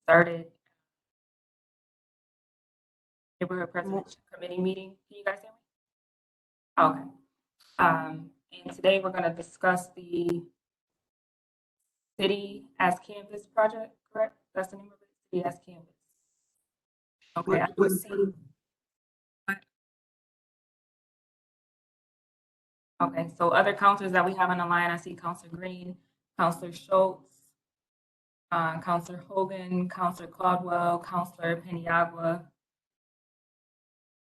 started neighborhood presidential committee meeting. Can you guys hear me? Okay. And today we're going to discuss the City as Canvas project, correct? That's the name of it, City as Canvas. Okay, I will see. Okay, so other councilors that we have on the line, I see Councilor Green, Councilor Schultz, Councilor Hogan, Councilor Caldwell, Councilor Peniagua,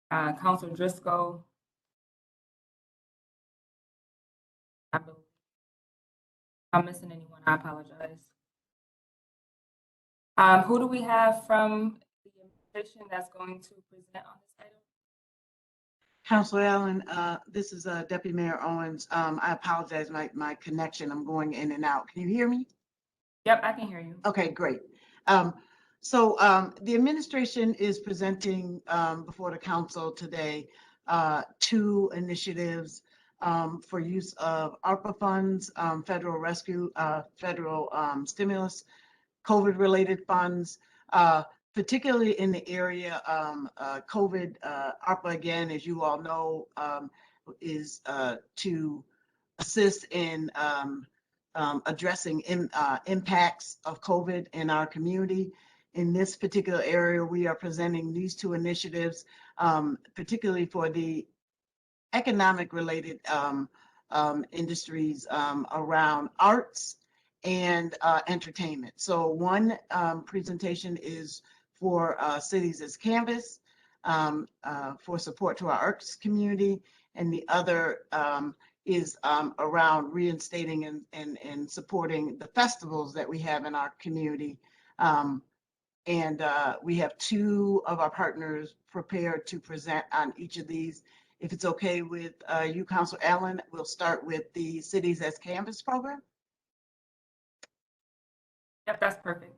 Councilor Driscoll. I believe I'm missing anyone, I apologize. Who do we have from the administration that's going to present on this item? Councilor Allen, this is Deputy Mayor Owens. I apologize, my connection, I'm going in and out. Can you hear me? Yep, I can hear you. Okay, great. So the administration is presenting before the council today 2 initiatives for use of ARPA funds, federal rescue, federal stimulus, COVID-related funds, particularly in the area COVID. ARPA, again, as you all know, is to assist in addressing impacts of COVID in our community. In this particular area, we are presenting these 2 initiatives, particularly for the economic related industries around arts and entertainment. So one presentation is for Cities as Canvas for support to our arts community, and the other is around reinstating and supporting the festivals that we have in our community. And we have 2 of our partners prepared to present on each of these. If it's okay with you, Councilor Allen, we'll start with the Cities as Canvas program. Yep, that's perfect.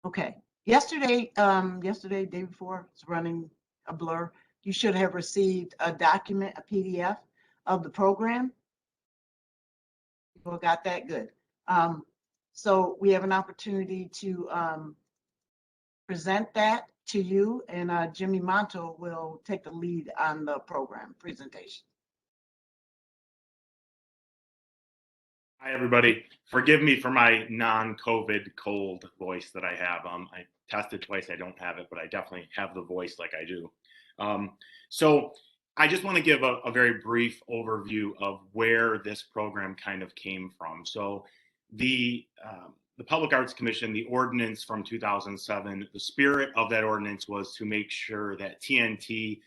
Okay. Yesterday, day before, it's running a blur. You should have received a document, a PDF of the program. People got that? Good. So we have an opportunity to present that to you, and Jimmy Monto will take the lead on the program presentation. Hi, everybody. Forgive me for my non-COVID cold voice that I have. I tested twice. I don't have it, but I definitely have the voice like I do. So I just want to give a very brief overview of where this program kind of came from. So the Public Arts Commission, the ordinance from 2007, the spirit of that ordinance was to make sure that TNT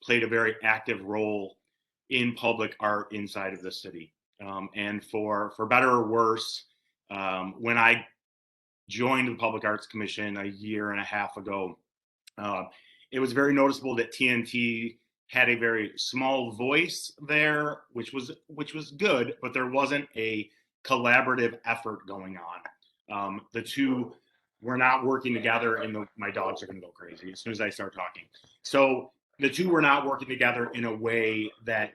played a very active role in public art inside of the city. And for better or worse, when I joined the Public Arts Commission a 1.5 years ago, it was very noticeable that TNT had a very small voice there, which was good, but there wasn't a collaborative effort going on. The 2 were not working together, and my dogs are going to go crazy as soon as I start talking. So the 2 were not working together in a way that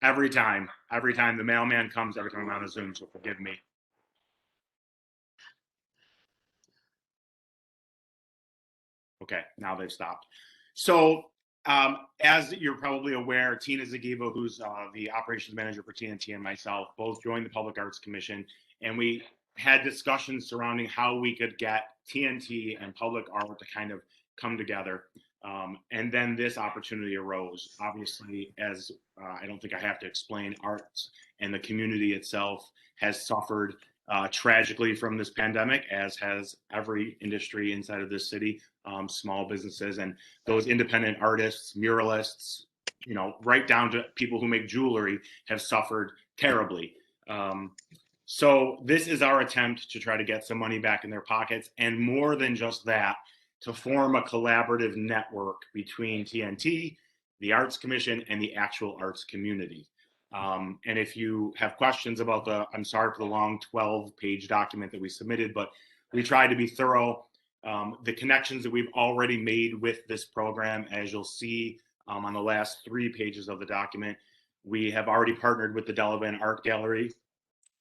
every time the mailman comes, every time I'm on a Zoom, so forgive me. Okay, now they've stopped. So as you're probably aware, Tina Zagiva, who's the operations manager for TNT, and myself both joined the Public Arts Commission, and we had discussions surrounding how we could get TNT and public art to kind of come together. And then this opportunity arose. Obviously, as I don't think I have to explain, arts and the community itself has suffered tragically from this pandemic, as has every industry inside of this city, small businesses and those independent artists, muralists, right down to people who make jewelry have suffered terribly. So this is our attempt to try to get some money back in their pockets, and more than just that, to form a collaborative network between TNT, the Arts Commission, and the actual arts community. And if you have questions about I'm sorry for the long 12-page document that we submitted, but we tried to be thorough. The connections that we've already made with this program, as you'll see on the last 3 pages of the document, We have already partnered with the Delavan Art Gallery,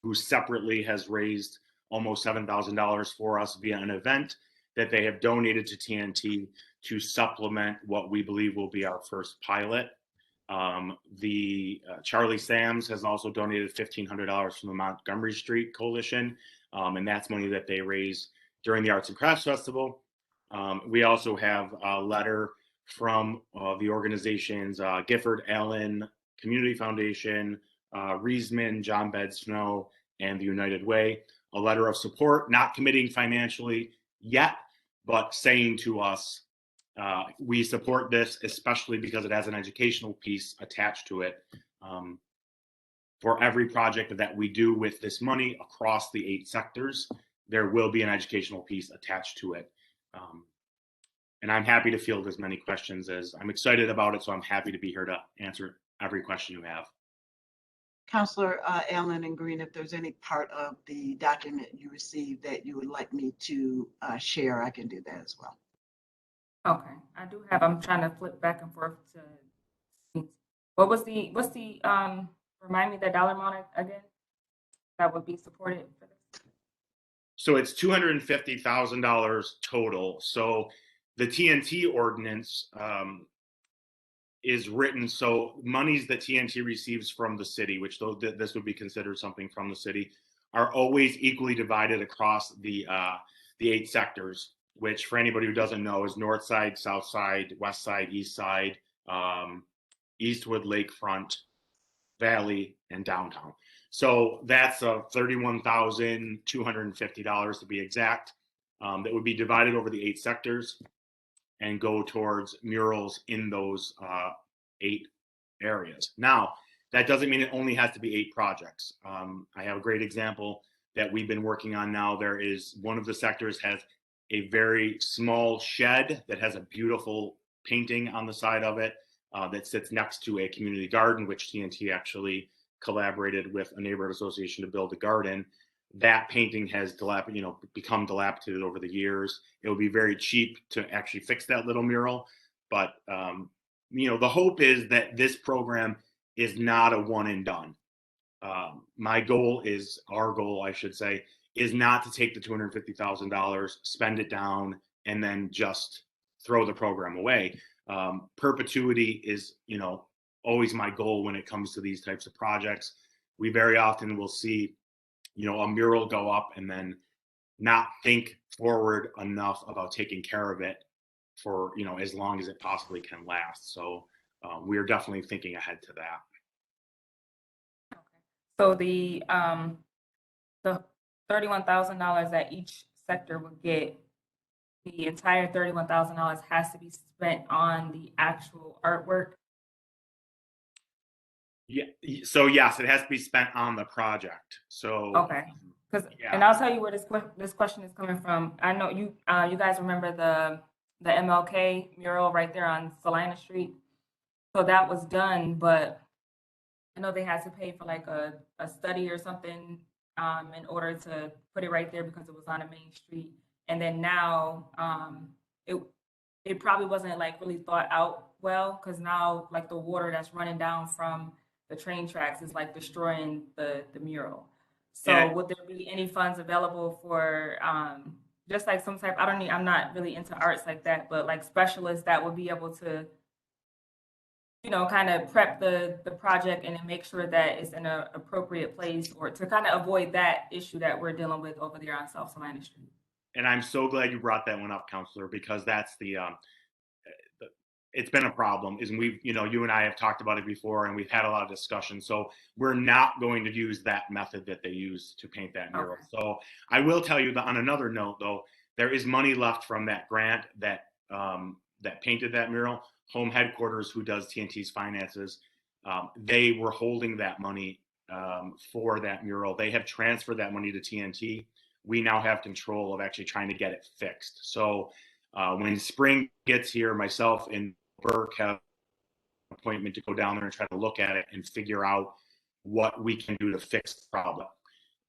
who separately has raised almost $7,000 for us via an event that they have donated to TNT to supplement what we believe will be our first pilot. The Charlie Sams has also donated $1,500 from the Montgomery Street Coalition, and that's money that they raise during the Arts and Crafts Festival. We also have a letter from the organizations Gifford Allen Community Foundation, Reisman, John Bed Snow, and the United Way, a letter of support, not committing financially yet, but saying to us, we support this, especially because it has an educational piece attached to it. For every project that we do with this money across the 8 sectors, there will be an educational piece attached to it. And I'm happy to field as many questions as I'm excited about it, so I'm happy to be here to answer every question you have. Councilor Allen and Green, if there's any part of the document you received that you would like me to share, I can do that as well. Okay, I do have, I'm trying to flip back and forth to, what's the, remind me the dollar amount again that would be supported for this? So it's $250,000 total. So the TNT ordinance is written, so monies that TNT receives from the city, which this would be considered something from the city, are always equally divided across the 8 sectors, which for anybody who doesn't know is North Side, South Side, West Side, East Side, Eastwood, Lakefront, Valley, and Downtown. So that's $31,250 to be exact. That would be divided over the 8 sectors and go towards murals in those 8 areas. Now, that doesn't mean it only has to be 8 projects. I have a great example that we've been working on now. There is one of the sectors has a very small shed that has a beautiful painting on the side of it that sits next to a community garden, which TNT actually collaborated with a neighborhood association to build a garden. That painting has become dilapidated over the years. It will be very cheap to actually fix that little mural, but the hope is that this program is not a one and done. My goal is, our goal, I should say, is not to take the $250,000, spend it down, and then just throw the program away. Perpetuity is, always my goal when it comes to these types of projects. We very often will see a mural go up and then not think forward enough about taking care of it for, as long as it possibly can last. So we are definitely thinking ahead to that. Okay. So the $31,000 that each sector would get, the entire $31,000 has to be spent on the actual artwork. Yeah. So yes, it has to be spent on the project. So okay, because and I'll tell you where this question is coming from. I know you guys remember the MLK mural right there on Salina Street. So that was done, but I know they had to pay for like a study or something in order to put it right there because it was on a main street. And then now it probably wasn't like really thought out well, because now like the water that's running down from the train tracks is like destroying the mural. So would there be any funds available for just like some type, I'm not really into arts like that, but like specialists that would be able to, kind of prep the project and then make sure that it's in an appropriate place, or to kind of avoid that issue that we're dealing with over there on South Salina Street. And I'm so glad you brought that one up, Councilor, because that's it's been a problem. Is we've, you and I have talked about it before, and we've had a lot of discussion. So we're not going to use that method that they use to paint that mural. Okay. So I will tell you that on another note, though, there is money left from that grant that that painted that mural. Home Headquarters, who does TNT's finances, they were holding that money for that mural. They have transferred that money to TNT. We now have control of actually trying to get it fixed. So when spring gets here, myself and Burke have an appointment to go down there and try to look at it and figure out what we can do to fix the problem.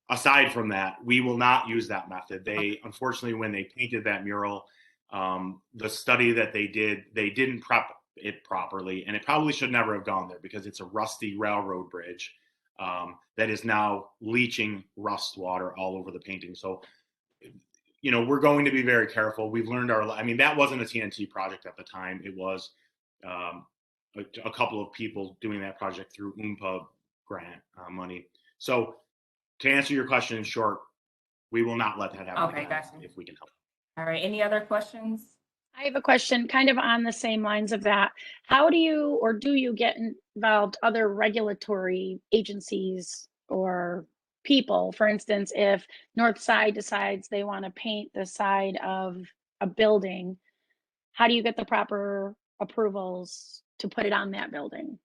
Aside from that, we will not use that method. They, unfortunately, when they painted that mural, the study that they didn't prep it properly, and it probably should never have gone there because it's a rusty railroad bridge that is now leaching rust water all over the painting. So, you know, we're going to be very careful. We've learned I mean, that wasn't a TNT project at the time. It was a couple of people doing that project through OOMPA grant money. So to answer your question in short, we will not let that happen Okay, again gotcha. if we can help. All right, any other questions? I have a question kind of on the same lines of that. How do you or do you get involved other regulatory agencies or people? For instance, if North Side decides they want to paint the side of a building, how do you get the proper approvals to put it on that building?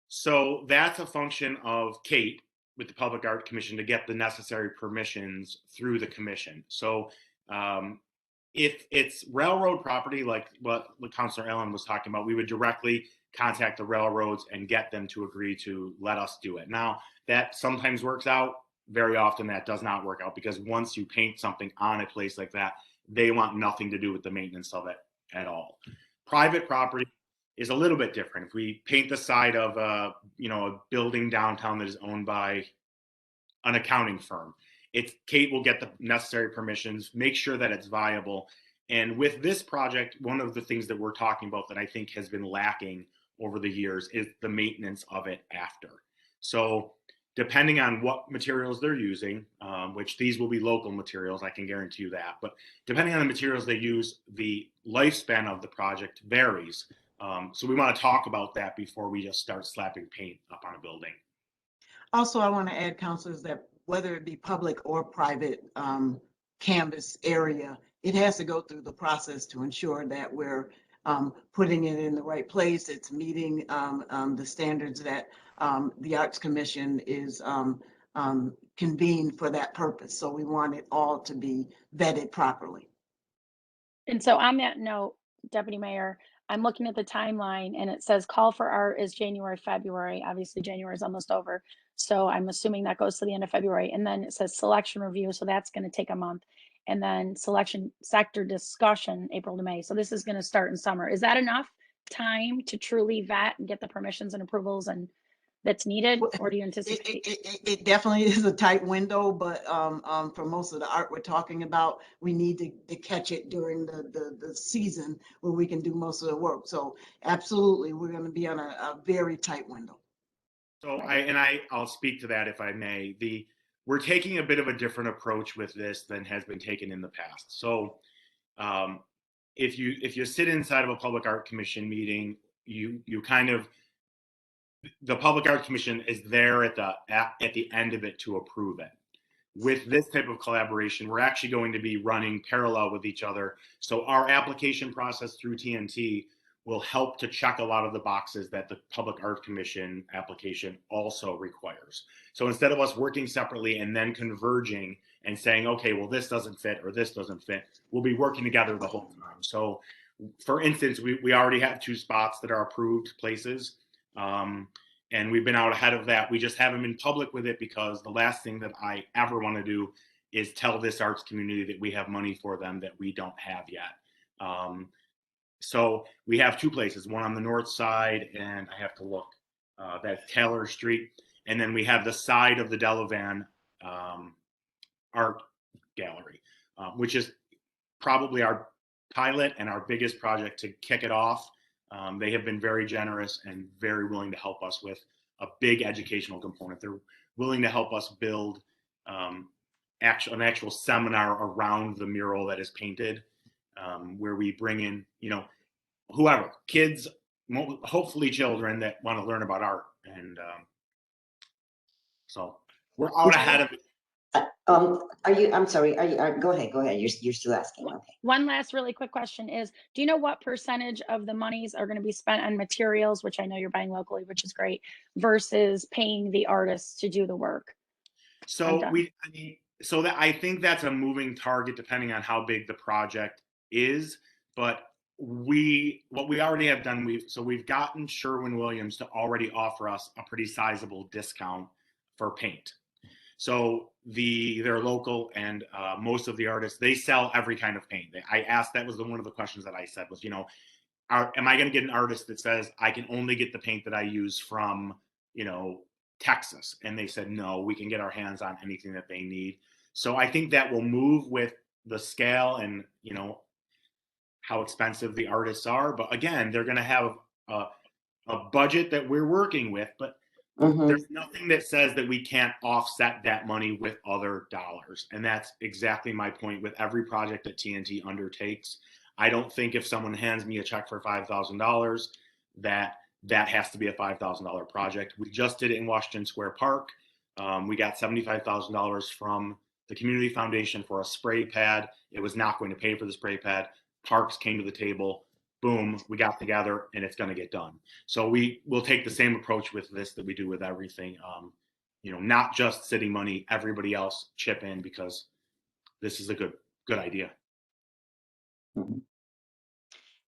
So that's a function of Kate with the Public Art Commission to get the necessary permissions through the commission. So if it's railroad property, like what Councilor Allen was talking about, we would directly contact the railroads and get them to agree to let us do it. Now, that sometimes works out. Very often that does not work out because once you paint something on a place like that, they want nothing to do with the maintenance of it at all. Private property is a little bit different. If we paint the side of a building downtown that is owned by an accounting firm, Kate will get the necessary permissions, make sure that it's viable. And with this project, one of the things that we're talking about that I think has been lacking over the years is the maintenance of it after. So depending on what materials they're using, which these will be local materials, I can guarantee you that, but depending on the materials they use, the lifespan of the project varies. So we want to talk about that before we just start slapping paint up on a building. Also, I want to add, councilors, that whether it be public or private canvas area, it has to go through the process to ensure that we're putting it in the right place. It's meeting the standards that the Arts Commission is convened for that purpose. So we want it all to be vetted properly. And so on that note, Deputy Mayor, I'm looking at the timeline and it says call for art is January, February. Obviously, January is almost over. So I'm assuming that goes to the end of February. And then it says selection review. So that's going to take a month. And then selection sector discussion, April to May. So this is going to start in summer. Is that enough time to truly vet and get the permissions and approvals and that's needed? Or do you anticipate? It definitely is a tight window, but for most of the art we're talking about, we need to catch it during the season where we can do most of the work. So absolutely, we're going to be on a very tight window. So I'll speak to that if I may. We're taking a bit of a different approach with this than has been taken in the past. So if you sit inside of a Public Art Commission meeting, you kind of, the Public Art Commission is there at the end of it to approve it. With this type of collaboration, we're actually going to be running parallel with each other. So our application process through TNT will help to check a lot of the boxes that the Public Art Commission application also requires. So instead of us working separately and then converging and saying, okay, well, this doesn't fit or this doesn't fit, we'll be working together the whole time. So for instance, we already have 2 spots that are approved places. And we've been out ahead of that. We just haven't been public with it because the last thing that I ever want to do is tell this arts community that we have money for them that we don't have yet. So we have 2 places, one on the north side, and I have to look, that's Taylor Street. And then we have the side of the Delavan Art Gallery, which is probably our pilot and our biggest project to kick it off. They have been very generous and very willing to help us with a big educational component. They're willing to help us build an actual seminar around the mural that is painted, where we bring in, whoever, kids, hopefully children that want to learn about art. And so we're out ahead of it. I'm sorry, go ahead. You're still asking. Okay. One last really quick question is, do you know what percentage of the monies are going to be spent on materials, which I know you're buying locally, which is great, versus paying the artists to do the work? So I think that's a moving target depending on how big the project is. But what we already have done, we've gotten Sherwin-Williams to already offer us a pretty sizable discount for paint. So they're local, and most of the artists, they sell every kind of paint. I asked, that was one of the questions that I said was, am I going to get an artist that says I can only get the paint that I use from, Texas? And they said, no, we can get our hands on anything that they need. So I think that will move with the scale and, how expensive the artists are. But again, they're going to have a budget that we're working with, but there's nothing that says that we can't offset that money with other dollars. And that's exactly my point with every project that TNT undertakes. I don't think if someone hands me a check for $5,000 that has to be a $5,000 project. We just did it in Washington Square Park. We got $75,000 from the Community Foundation for a spray pad. It was not going to pay for the spray pad. Parks came to the table. Boom, we got together and it's going to get done. So we will take the same approach with this that we do with everything. Not just city money, everybody else chip in because this is a good idea.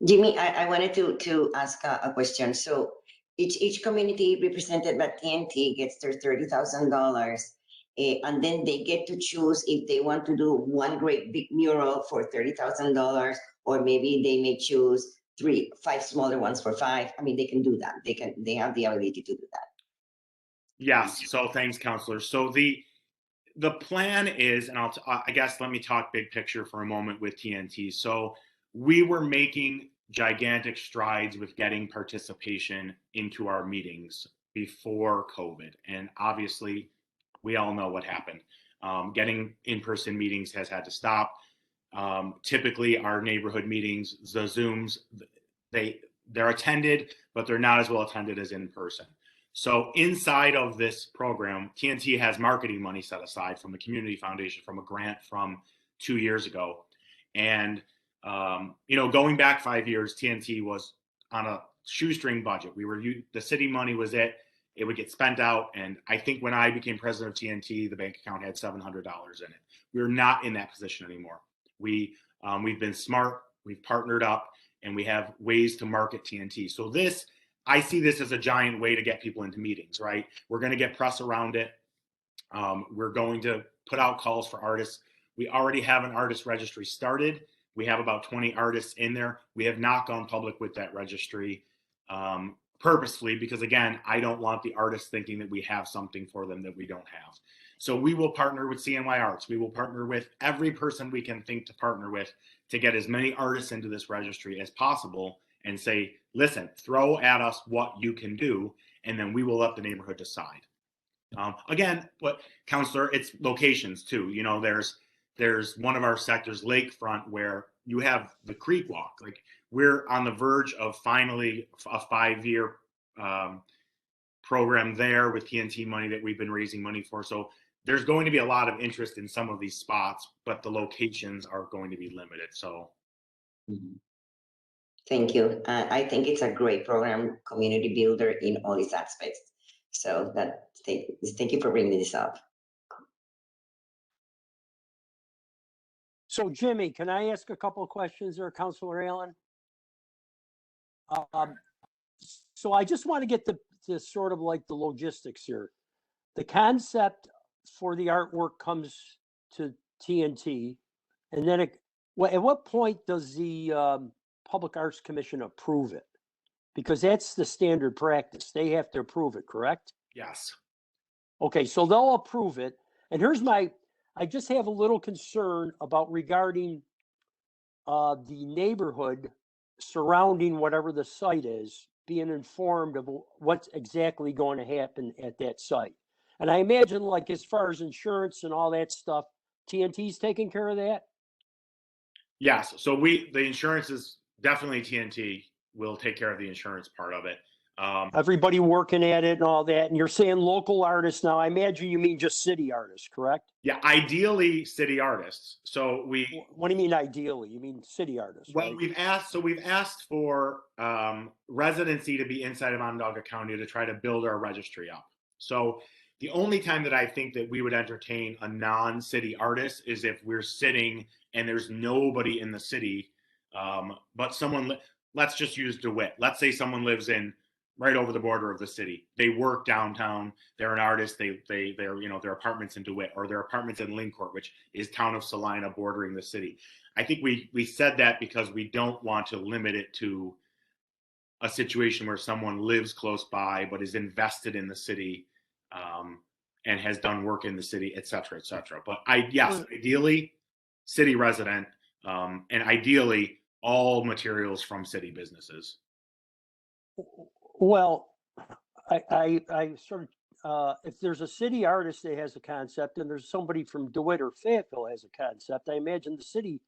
Jimmy, I wanted to ask a question. So each community represented by TNT gets their $30,000, and then they get to choose if they want to do one great big mural for $30,000, or maybe they may choose 5 smaller ones for 5. I mean, they can do that. They have the ability to do that. Yes. So thanks, Councilor. So the plan is, and I guess let me talk big picture for a moment with TNT. So we were making gigantic strides with getting participation into our meetings before COVID. And obviously, we all know what happened. Getting in-person meetings has had to stop. Typically, our neighborhood meetings, the Zooms, they're attended, but they're not as well attended as in person. So inside of this program, TNT has marketing money set aside from the Community Foundation from a grant from 2 years ago. And, going back 5 years, TNT was on a shoestring budget. The city money was it would get spent out. And I think when I became president of TNT, the bank account had $700 in it. We're not in that position anymore. We've been smart, we've partnered up, and we have ways to market TNT. So I see this as a giant way to get people into meetings, right? We're going to get press around it. We're going to put out calls for artists. We already have an artist registry started. We have about 20 artists in there. We have not gone public with that registry purposefully because, again, I don't want the artists thinking that we have something for them that we don't have. So we will partner with CNY Arts. We will partner with every person we can think to partner with to get as many artists into this registry as possible and say, listen, throw at us what you can do, and then we will let the neighborhood decide. Again, Councilor, it's locations too. There's one of our sectors, Lakefront, where you have the Creek Walk. Like we're on the verge of finally a 5-year program there with TNT money that we've been raising money for. So there's going to be a lot of interest in some of these spots, but the locations are going to be limited. So. Thank you. I think it's a great program, community builder in all its aspects. So thank you for bringing this up. So Jimmy, can I ask a couple of questions there, Councilor Allen? So I just want to get the sort of like the logistics here. The concept for the artwork comes to TNT, and then at what point does the Public Arts Commission approve it? Because that's the standard practice. They have to approve it, correct? Yes. Okay, so they'll approve it. And I just have a little concern regarding the neighborhood surrounding whatever the site is, being informed of what's exactly going to happen at that site. And I imagine, like, as far as insurance and all that stuff, TNT's taking care of that? Yes. So the insurance is definitely TNT will take care of the insurance part of it. Everybody working at it and all that. And you're saying local artists now. I imagine you mean just city artists, correct? Yeah, ideally city artists. So What do you mean ideally? You mean city artists, well, right? we've asked for residency to be inside of Onondaga County to try to build our registry up. So the only time that I think that we would entertain a non-city artist is if we're sitting and there's nobody in the city, but let's just use DeWitt. Let's say someone lives right over the border of the city. They work downtown. They're an artist. They're their apartments in DeWitt or their apartments in Lincourt, which is town of Salina bordering the city. I think we said that because we don't want to limit it to a situation where someone lives close by but is invested in the city and has done work in the city, et cetera, et cetera. But ideally, city resident, and ideally all materials from city businesses. Well, I sort of, if there's a city artist that has a concept and there's somebody from DeWitt or Fayetteville has a concept, I imagine the city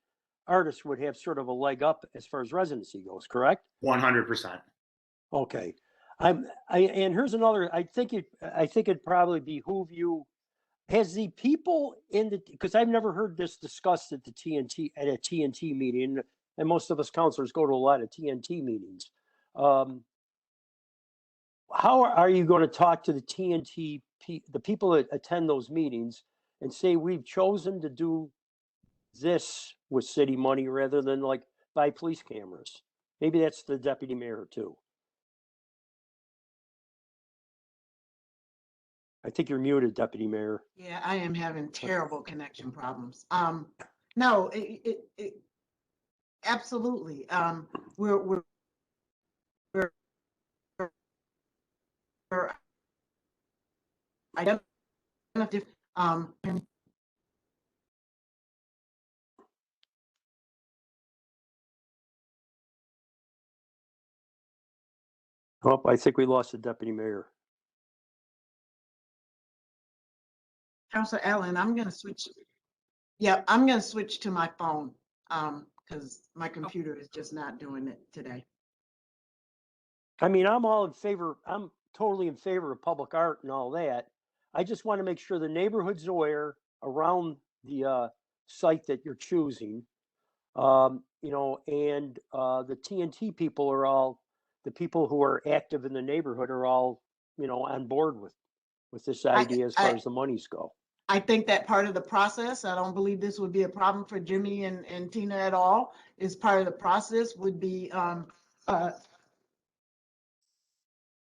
artist would have sort of a leg up as far as residency goes, correct? 100%. Okay. And here's another, I think it'd probably behoove you. Has the people in the, because I've never heard this discussed at a TNT meeting, and most of us counselors go to a lot of TNT meetings. How are you going to talk to the TNT, the people that attend those meetings, and say we've chosen to do this with city money rather than like buy police cameras? Maybe that's the deputy mayor too. I think you're muted, Deputy Mayor. Yeah, I am having terrible connection problems. No, absolutely. We're I don't know if Oh, I think we lost the deputy mayor. Councilor Allen, I'm going to switch. Yeah, I'm going to switch to my phone because my computer is just not doing it today. I mean, I'm totally in favor of public art and all that. I just want to make sure the neighborhood's aware around the site that you're choosing, and the TNT people are all, the people who are active in the neighborhood are all, on board with this idea as far as the monies go. I think that part of the process, I don't believe this would be a problem for Jimmy and Tina at all, is part of the process would be, now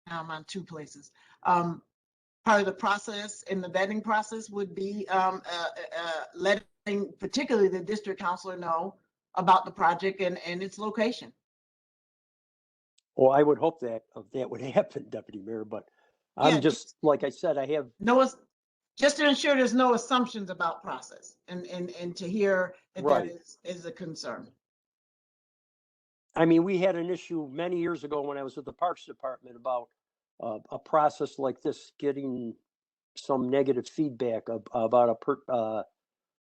I'm on two places. Part of the process in the vetting process would be letting particularly the district councilor know about the project and its location. Well, I would hope that would happen, Deputy Mayor, but I'm just, like I said, I have just to ensure there's no assumptions about process and to hear that right. that is a concern. I mean, we had an issue many years ago when I was with the Parks Department about a process like this, getting some negative feedback about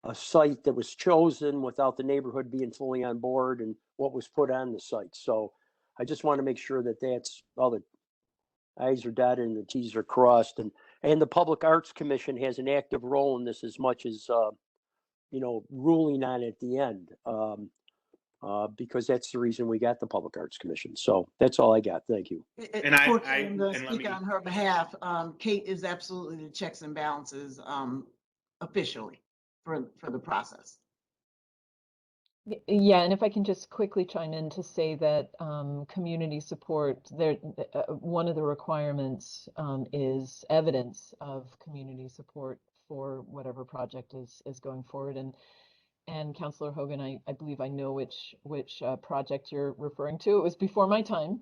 a site that was chosen without the neighborhood being fully on board and what was put on the site. So I just want to make sure that that's all the I's are dotted and the T's are crossed, and the Public Arts Commission has an active role in this as much as ruling on it at the end, because that's the reason we got the Public Arts Commission. So that's all I got. Thank you. And I'm going to speak on her behalf. Kate is absolutely the checks and balances officially for the process. Yeah, and if I can just quickly chime in to say that community support, one of the requirements is evidence of community support for whatever project is going forward. And Councilor Hogan, I believe I know which project you're referring to. It was before my time,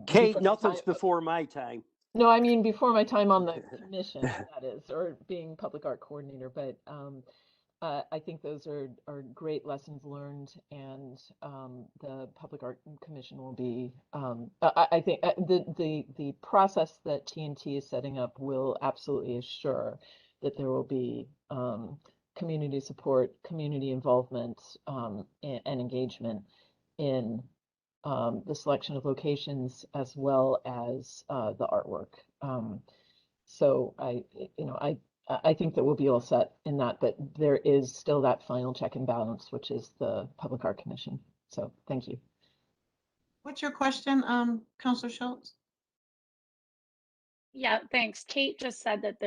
Kate, nothing's before my time. No, I mean before my time on the commission, that is, or being public art coordinator. But I think those are great lessons learned, and the Public Art Commission will be. I think the process that TNT is setting up will absolutely assure that there will be community support, community involvement, and engagement in the selection of locations as well as the artwork. So I think that we'll be all set in that, but there is still that final check and balance, which is the Public Art Commission. So thank you. What's your question, Councilor Schultz? Yeah, thanks. Kate just said that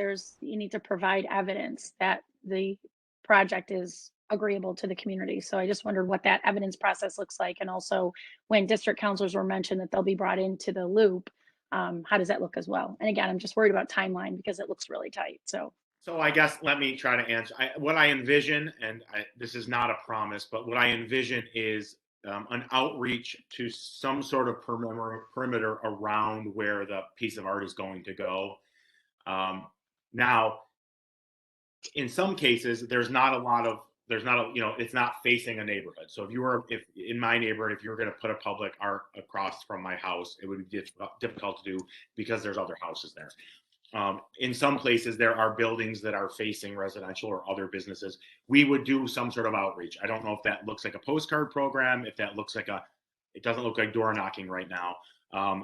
you need to provide evidence that the project is agreeable to the community. So I just wondered what that evidence process looks like. And also when district councilors were mentioned that they'll be brought into the loop, how does that look as well? And again, I'm just worried about timeline because it looks really tight. So I guess let me try to answer. What I envision, and this is not a promise, but what I envision is an outreach to some sort of perimeter around where the piece of art is going to go. Now, in some cases, there's not a, it's not facing a neighborhood. So if in my neighborhood, if you were going to put a public art across from my house, it would be difficult to do because there's other houses there. In some places, there are buildings that are facing residential or other businesses. We would do some sort of outreach. I don't know if that looks like a postcard program, if that looks like it doesn't look like door knocking right now.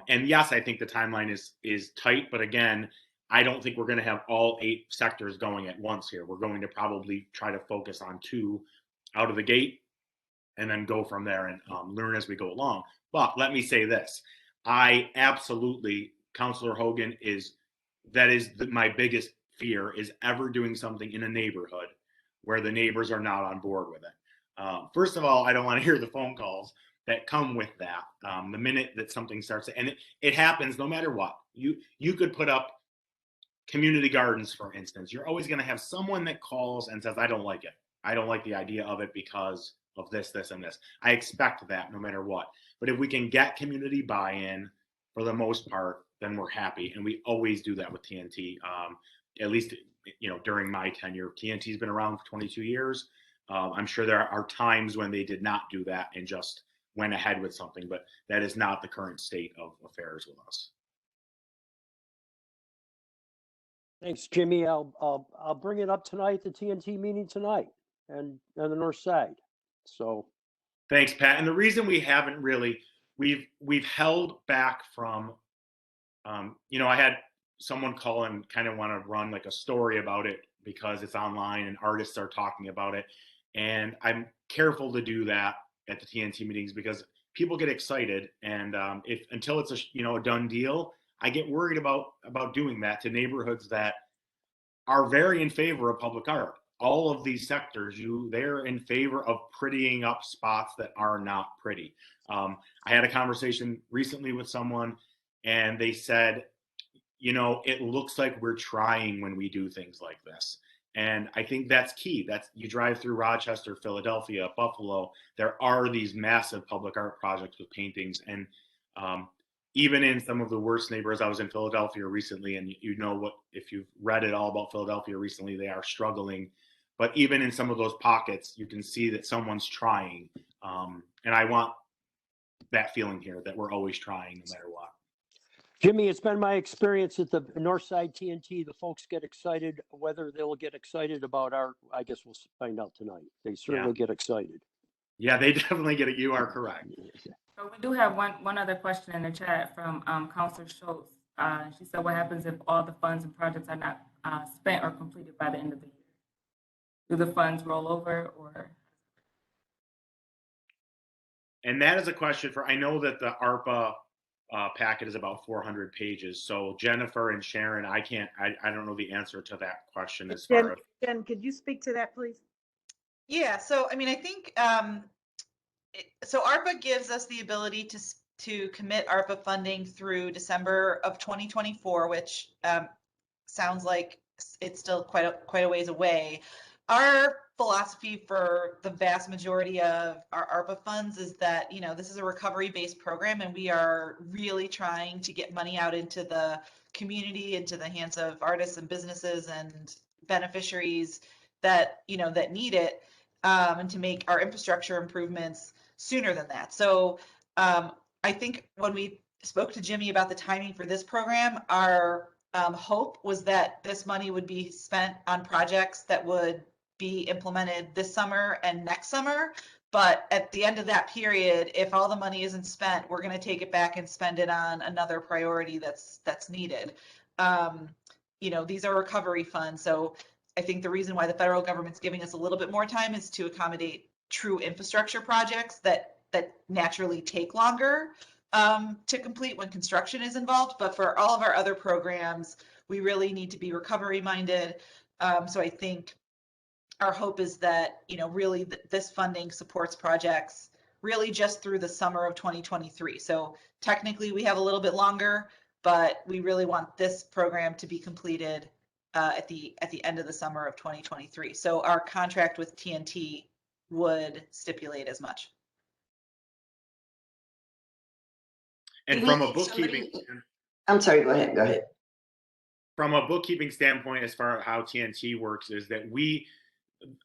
And yes, I think the timeline is tight, but again, I don't think we're going to have all 8 sectors going at once here. We're going to probably try to focus on 2 out of the gate and then go from there and learn as we go along. But let me say this. I absolutely, Councilor Hogan, my biggest fear is ever doing something in a neighborhood where the neighbors are not on board with it. First of all, I don't want to hear the phone calls that come with that. The minute that something starts, and it happens no matter what. You could put up community gardens, for instance. You're always going to have someone that calls and says, I don't like it. I don't like the idea of it because of this, this, and this. I expect that no matter what. But if we can get community buy-in, for the most part, then we're happy. And we always do that with TNT. At least, during my tenure, TNT's been around for 22 years. I'm sure there are times when they did not do that and just went ahead with something, but that is not the current state of affairs with us. Thanks, Jimmy. I'll bring it up tonight at the TNT meeting tonight and on the north side. So thanks, Pat. And the reason we haven't really, we've held back from, I had someone call and kind of want to run like a story about it because it's online and artists are talking about it. And I'm careful to do that at the TNT meetings because people get excited. And until it's a done deal, I get worried about doing that to neighborhoods that are very in favor of public art. All of these sectors, they're in favor of prettying up spots that are not pretty. I had a conversation recently with someone and they said, it looks like we're trying when we do things like this. And I think that's key. You drive through Rochester, Philadelphia, Buffalo, there are these massive public art projects with paintings. And even in some of the worst neighborhoods, I was in Philadelphia recently, and if you've read it all about Philadelphia recently, they are struggling. But even in some of those pockets, you can see that someone's trying. And I want that feeling here that we're always trying no matter what. Jimmy, it's been my experience at the north side TNT, the folks get excited. Whether they'll get excited about art, I guess we'll find out tonight. They certainly get excited. Yeah, they definitely get it. You are correct. So we do have one other question in the chat from Councilor Schultz. She said, what happens if all the funds and projects are not spent or completed by the end of the year? Do the funds roll over or? And that is a question I know that the ARPA packet is about 400 pages. So Jennifer and Sharon, I don't know the answer to that question as far as. Jen, could you speak to that, please? Yeah, so I mean, I think so ARPA gives us the ability to commit ARPA funding through December of 2024, which sounds like it's still quite a ways away. Our philosophy for the vast majority of our ARPA funds is that, this is a recovery-based program, and we are really trying to get money out into the community, into the hands of artists and businesses and beneficiaries that, that need it, and to make our infrastructure improvements sooner than that. So I think when we spoke to Jimmy about the timing for this program, our hope was that this money would be spent on projects that would be implemented this summer and next summer. But at the end of that period, if all the money isn't spent, we're going to take it back and spend it on another priority that's needed. These are recovery funds. So I think the reason why the federal government's giving us a little bit more time is to accommodate true infrastructure projects that naturally take longer to complete when construction is involved. But for all of our other programs, we really need to be recovery minded. So I think our hope is that, really this funding supports projects really just through the summer of 2023. So technically we have a little bit longer, but we really want this program to be completed at the end of the summer of 2023. So our contract with TNT would stipulate as much. And from a bookkeeping, I'm sorry, go ahead. From a bookkeeping standpoint, as far as how TNT works, is that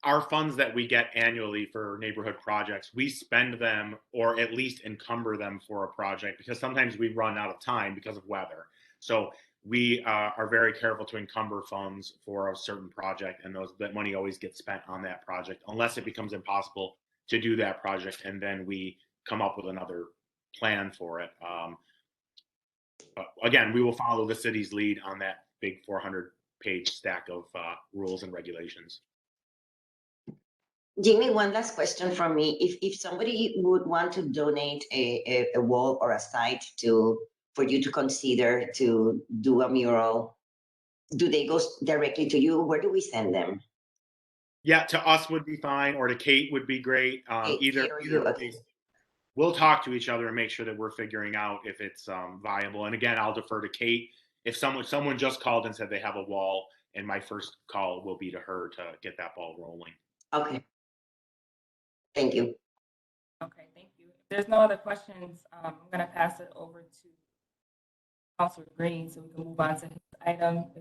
our funds that we get annually for neighborhood projects, we spend them or at least encumber them for a project, because sometimes we run out of time because of weather. So we are very careful to encumber funds for a certain project, and that money always gets spent on that project unless it becomes impossible to do that project, and then we come up with another plan for it. But again, we will follow the city's lead on that big 400-page stack of rules and regulations. Jimmy, one last question from me. If somebody would want to donate a wall or a site for you to consider to do a mural, do they go directly to you? Where do we send them? Yeah, to us would be fine, or to Kate would be great. Either place. We'll talk to each other and make sure that we're figuring out if it's viable. And again, I'll defer to Kate. If someone just called and said they have a wall, and my first call will be to her to get that ball rolling. Okay. Thank you. Okay, thank you. If there's no other questions, I'm going to pass it over to Councilor Green so we can move on to his item. All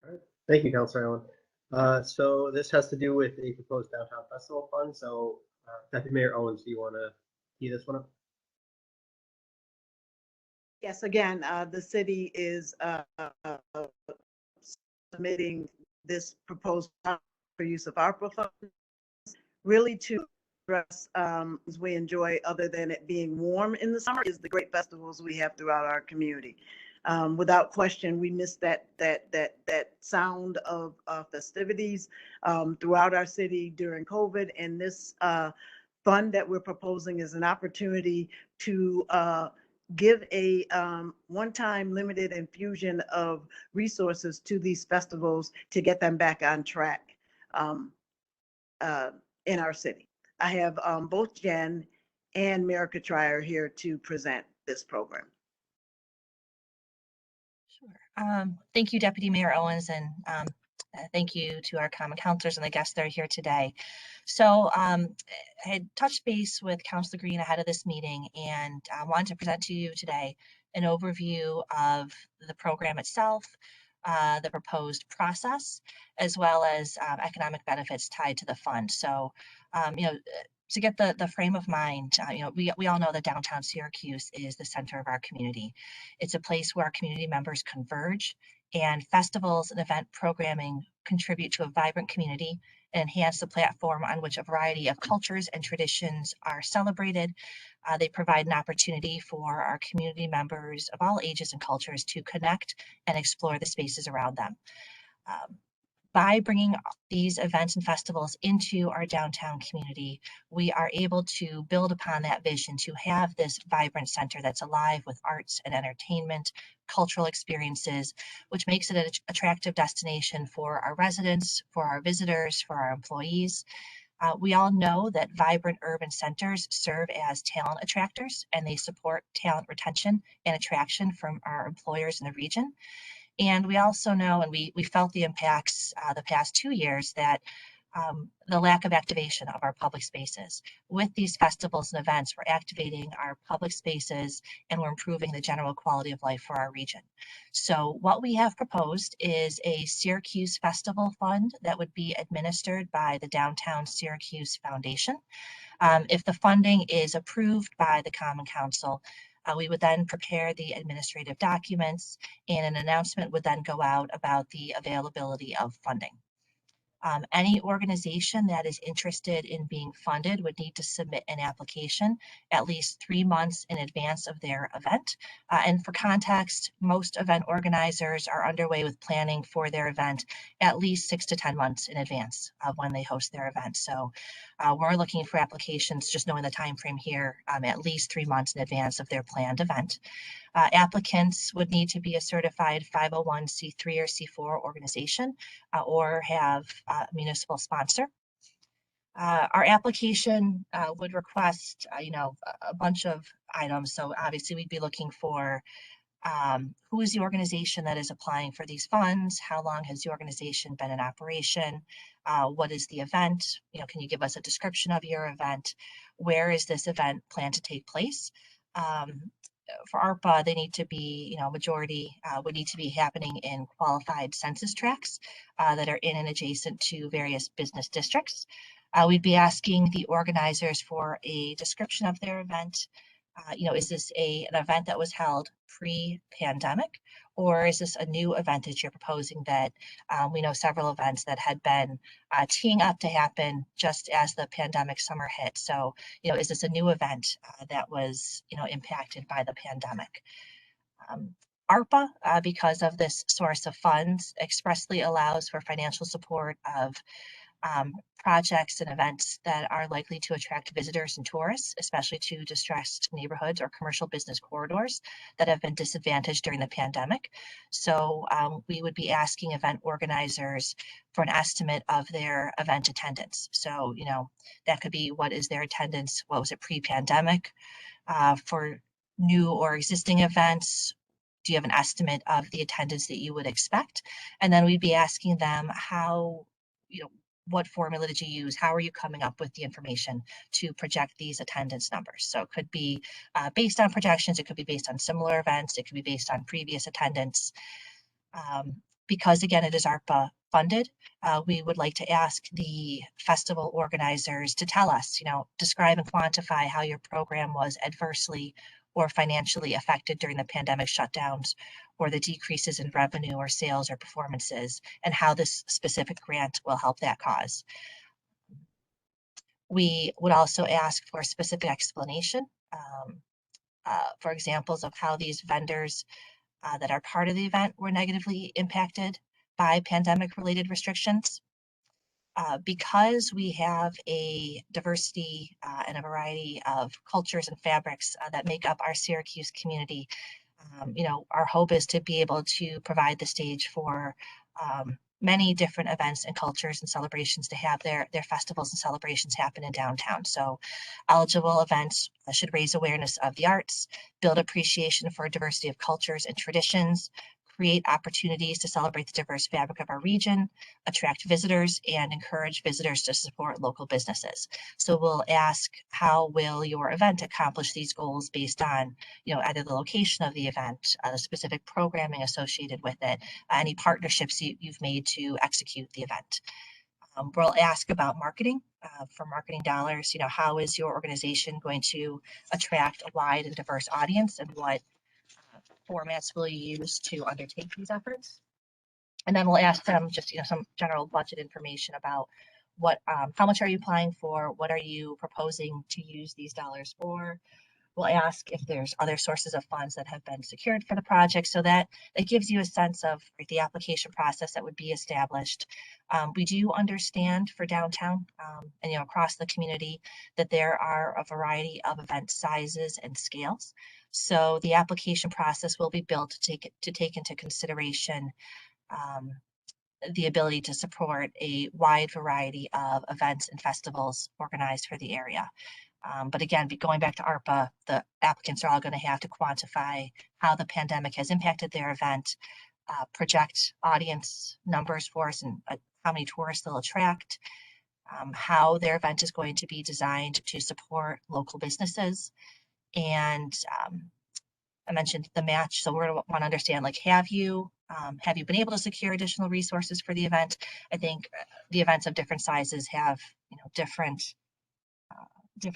right. Thank you, Councilor Allen. So this has to do with the proposed downtown festival fund. So Deputy Mayor Owens, do you want to tee this one up? Yes, again, the city is submitting this proposed for use of ARPA funds really to address, as we enjoy, other than it being warm in the summer, is the great festivals we have throughout our community. Without question, we miss that sound of festivities throughout our city during COVID, and this fund that we're proposing is an opportunity to give a one-time limited infusion of resources to these festivals to get them back on track in our city. I have both Jen and Merica Trier here to present this program. Sure. Thank you, Deputy Mayor Owens, and thank you to our common councilors and the guests that are here today. So I had touched base with Councilor Green ahead of this meeting, and I wanted to present to you today an overview of the program itself, the proposed process, as well as economic benefits tied to the fund. So, to get the frame of mind, we all know that downtown Syracuse is the center of our community. It's a place where our community members converge, and festivals and event programming contribute to a vibrant community and enhance the platform on which a variety of cultures and traditions are celebrated. They provide an opportunity for our community members of all ages and cultures to connect and explore the spaces around them. By bringing these events and festivals into our downtown community, we are able to build upon that vision to have this vibrant center that's alive with arts and entertainment, cultural experiences, which makes it an attractive destination for our residents, for our visitors, for our employees. We all know that vibrant urban centers serve as talent attractors, and they support talent retention and attraction from our employers in the region. And we also know, and we felt the impacts the past 2 years, that the lack of activation of our public spaces. With these festivals and events, we're activating our public spaces and we're improving the general quality of life for our region. So what we have proposed is a Syracuse Festival Fund that would be administered by the Downtown Syracuse Foundation. If the funding is approved by the Common Council, we would then prepare the administrative documents, and an announcement would then go out about the availability of funding. Any organization that is interested in being funded would need to submit an application at least 3 months in advance of their event. And for context, most event organizers are underway with planning for their event at least 6 to 10 months in advance of when they host their event. So we're looking for applications, just knowing the time frame here, at least 3 months in advance of their planned event. Applicants would need to be a certified 501c3 or C4 organization or have a municipal sponsor. Our application would request, a bunch of items. So obviously we'd be looking for who is the organization that is applying for these funds? How long has the organization been in operation? What is the event? Can you give us a description of your event? Where is this event planned to take place? for ARPA, they need to be, majority would need to be happening in qualified census tracts that are in and adjacent to various business districts. We'd be asking the organizers for a description of their event. Is this an event that was held pre-pandemic, or is this a new event that you're proposing that we know several events that had been teeing up to happen just as the pandemic summer hit? So, is this a new event that was, impacted by the pandemic? ARPA, because of this source of funds, expressly allows for financial support of projects and events that are likely to attract visitors and tourists, especially to distressed neighborhoods or commercial business corridors that have been disadvantaged during the pandemic. So we would be asking event organizers for an estimate of their event attendance. So, that could be, what is their attendance? What was it pre-pandemic? For new or existing events, do you have an estimate of the attendance that you would expect? And then we'd be asking them how, what formula did you use? How are you coming up with the information to project these attendance numbers? So it could be based on projections, it could be based on similar events, it could be based on previous attendance. Because again, it is ARPA funded, we would like to ask the festival organizers to tell us, describe and quantify how your program was adversely or financially affected during the pandemic shutdowns, or the decreases in revenue or sales or performances, and how this specific grant will help that cause. We would also ask for a specific explanation, for examples of how these vendors that are part of the event were negatively impacted by pandemic-related restrictions. Because we have a diversity and a variety of cultures and fabrics that make up our Syracuse community, our hope is to be able to provide the stage for many different events and cultures and celebrations to have their festivals and celebrations happen in downtown. So eligible events should raise awareness of the arts, build appreciation for a diversity of cultures and traditions, create opportunities to celebrate the diverse fabric of our region, attract visitors, and encourage visitors to support local businesses. So we'll ask, how will your event accomplish these goals based on, either the location of the event, the specific programming associated with it, any partnerships you've made to execute the event. We'll ask about marketing, for marketing dollars, how is your organization going to attract a wide and diverse audience, and what formats will you use to undertake these efforts? And then we'll ask them just, some general budget information about what, how much are you applying for? What are you proposing to use these dollars for? We'll ask if there's other sources of funds that have been secured for the project, so that it gives you a sense of the application process that would be established. We do understand for downtown and across the community that there are a variety of event sizes and scales. So the application process will be built to take into consideration the ability to support a wide variety of events and festivals organized for the area. But again, going back to ARPA, the applicants are all going to have to quantify how the pandemic has impacted their event, project audience numbers for us, and how many tourists they'll attract, how their event is going to be designed to support local businesses. And I mentioned the match, so we're going to want to understand, have you been able to secure additional resources for the event? I think the events of different sizes have different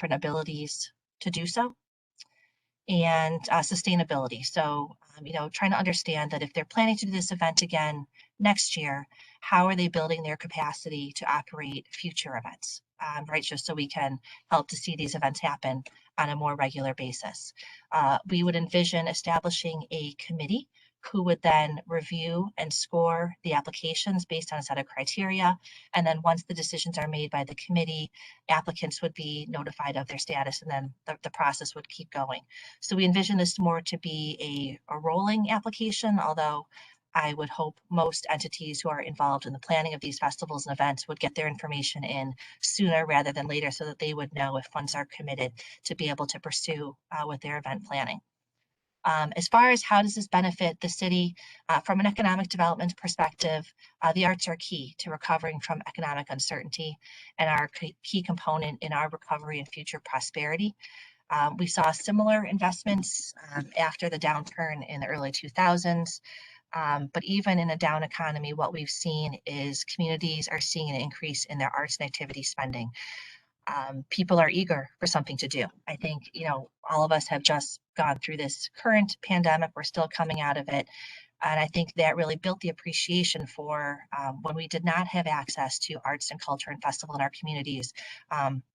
abilities to do so. And sustainability. So, trying to understand that if they're planning to do this event again next year, how are they building their capacity to operate future events, right? Just so we can help to see these events happen on a more regular basis. We would envision establishing a committee who would then review and score the applications based on a set of criteria. And then once the decisions are made by the committee, applicants would be notified of their status, and then the process would keep going. So we envision this more to be a rolling application, although I would hope most entities who are involved in the planning of these festivals and events would get their information in sooner rather than later, so that they would know if funds are committed to be able to pursue with their event planning. As far as how does this benefit the city, from an economic development perspective, the arts are key to recovering from economic uncertainty and are a key component in our recovery and future prosperity. We saw similar investments after the downturn in the early 2000s. But even in a down economy, what we've seen is communities are seeing an increase in their arts and activity spending. People are eager for something to do. I think, all of us have just gone through this current pandemic. We're still coming out of it. And I think that really built the appreciation for when we did not have access to arts and culture and festival in our communities,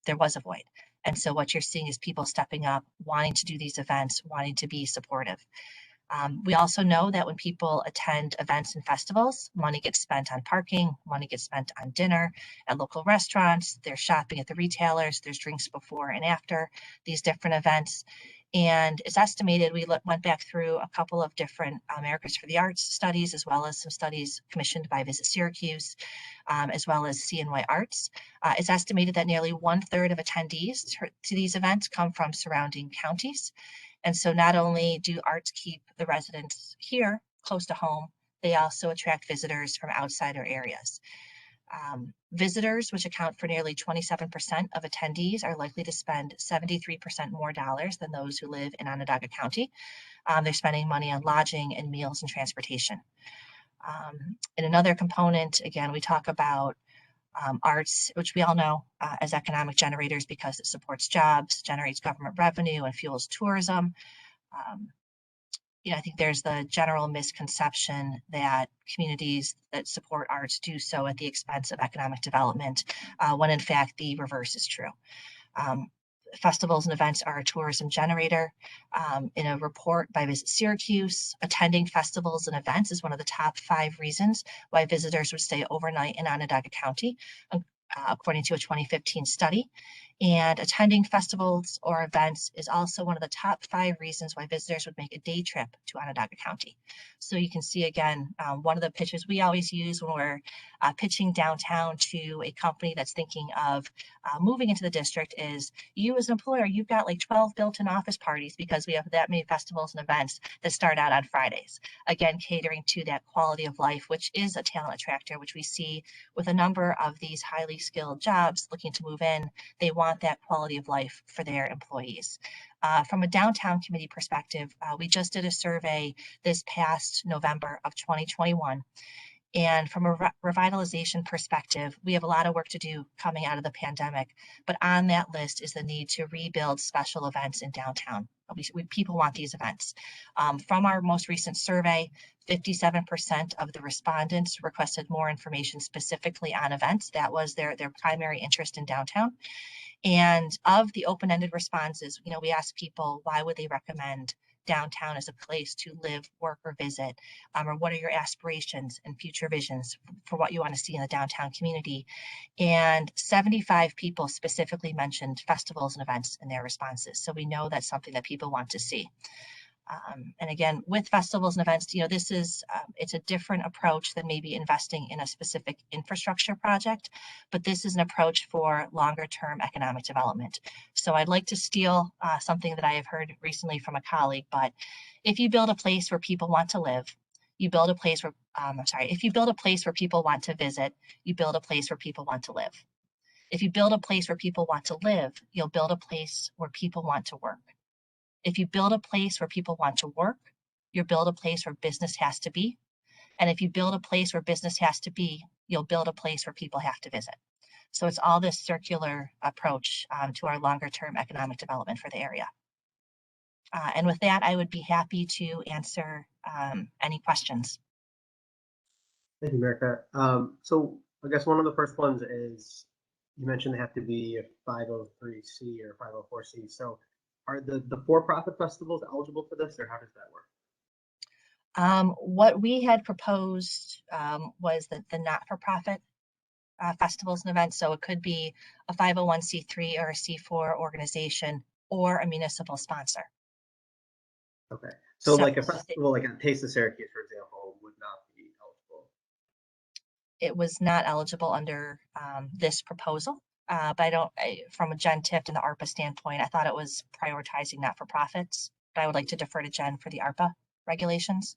there was a void. And so what you're seeing is people stepping up, wanting to do these events, wanting to be supportive. We also know that when people attend events and festivals, money gets spent on parking, money gets spent on dinner at local restaurants, there's shopping at the retailers, there's drinks before and after these different events. And it's estimated, we went back through a couple of different Americas for the Arts studies, as well as some studies commissioned by Visit Syracuse, as well as CNY Arts. It's estimated that nearly 1/3 of attendees to these events come from surrounding counties. And so not only do arts keep the residents here close to home, they also attract visitors from outsider areas. Visitors, which account for nearly 27% of attendees, are likely to spend 73% more dollars than those who live in Onondaga County. They're spending money on lodging and meals and transportation. And another component, again, we talk about arts, which we all know as economic generators because it supports jobs, generates government revenue, and fuels tourism. I think there's the general misconception that communities that support arts do so at the expense of economic development, when in fact the reverse is true. Festivals and events are a tourism generator. In a report by Visit Syracuse, attending festivals and events is one of the top 5 reasons why visitors would stay overnight in Onondaga County, according to a 2015 study. And attending festivals or events is also one of the top 5 reasons why visitors would make a day trip to Onondaga County. So you can see again, one of the pitches we always use when we're pitching downtown to a company that's thinking of moving into the district is, you as an employer, you've got like 12 built-in office parties because we have that many festivals and events that start out on Fridays. Again, catering to that quality of life, which is a talent attractor, which we see with a number of these highly skilled jobs looking to move in. They want that quality of life for their employees. From a downtown committee perspective, we just did a survey this past November of 2021. And from a revitalization perspective, we have a lot of work to do coming out of the pandemic, but on that list is the need to rebuild special events in downtown. People want these events. From our most recent survey, 57% of the respondents requested more information specifically on events. That was their primary interest in downtown. And of the open-ended responses, we asked people, why would they recommend downtown as a place to live, work, or visit? Or what are your aspirations and future visions for what you want to see in the downtown community? And 75 people specifically mentioned festivals and events in their responses. So we know that's something that people want to see. And again, with festivals and events, this is, it's a different approach than maybe investing in a specific infrastructure project, but this is an approach for longer term economic development. So I'd like to steal something that I have heard recently from a colleague, but if you build a place where people want to live, you build a place where, if you build a place where people want to visit, you build a place where people want to live. If you build a place where people want to live, you'll build a place where people want to work. If you build a place where people want to work, you'll build a place where business has to be. And if you build a place where business has to be, you'll build a place where people have to visit. So it's all this circular approach to our longer term economic development for the area. And with that, I would be happy to answer any questions. Thank you, America. So I guess one of the first ones is, you mentioned they have to be a 503C or 504C. So are the for-profit festivals eligible for this, or how does that work? What we had proposed was that the not-for-profit festivals and events, so it could be a 501c3 or a C4 organization or a municipal sponsor. Okay, so like a festival like a Taste of Syracuse, for example, would not be eligible. It was not eligible under this proposal. But from a Jen Tift and the ARPA standpoint, I thought it was prioritizing not-for-profits, but I would like to defer to Jen for the ARPA regulations.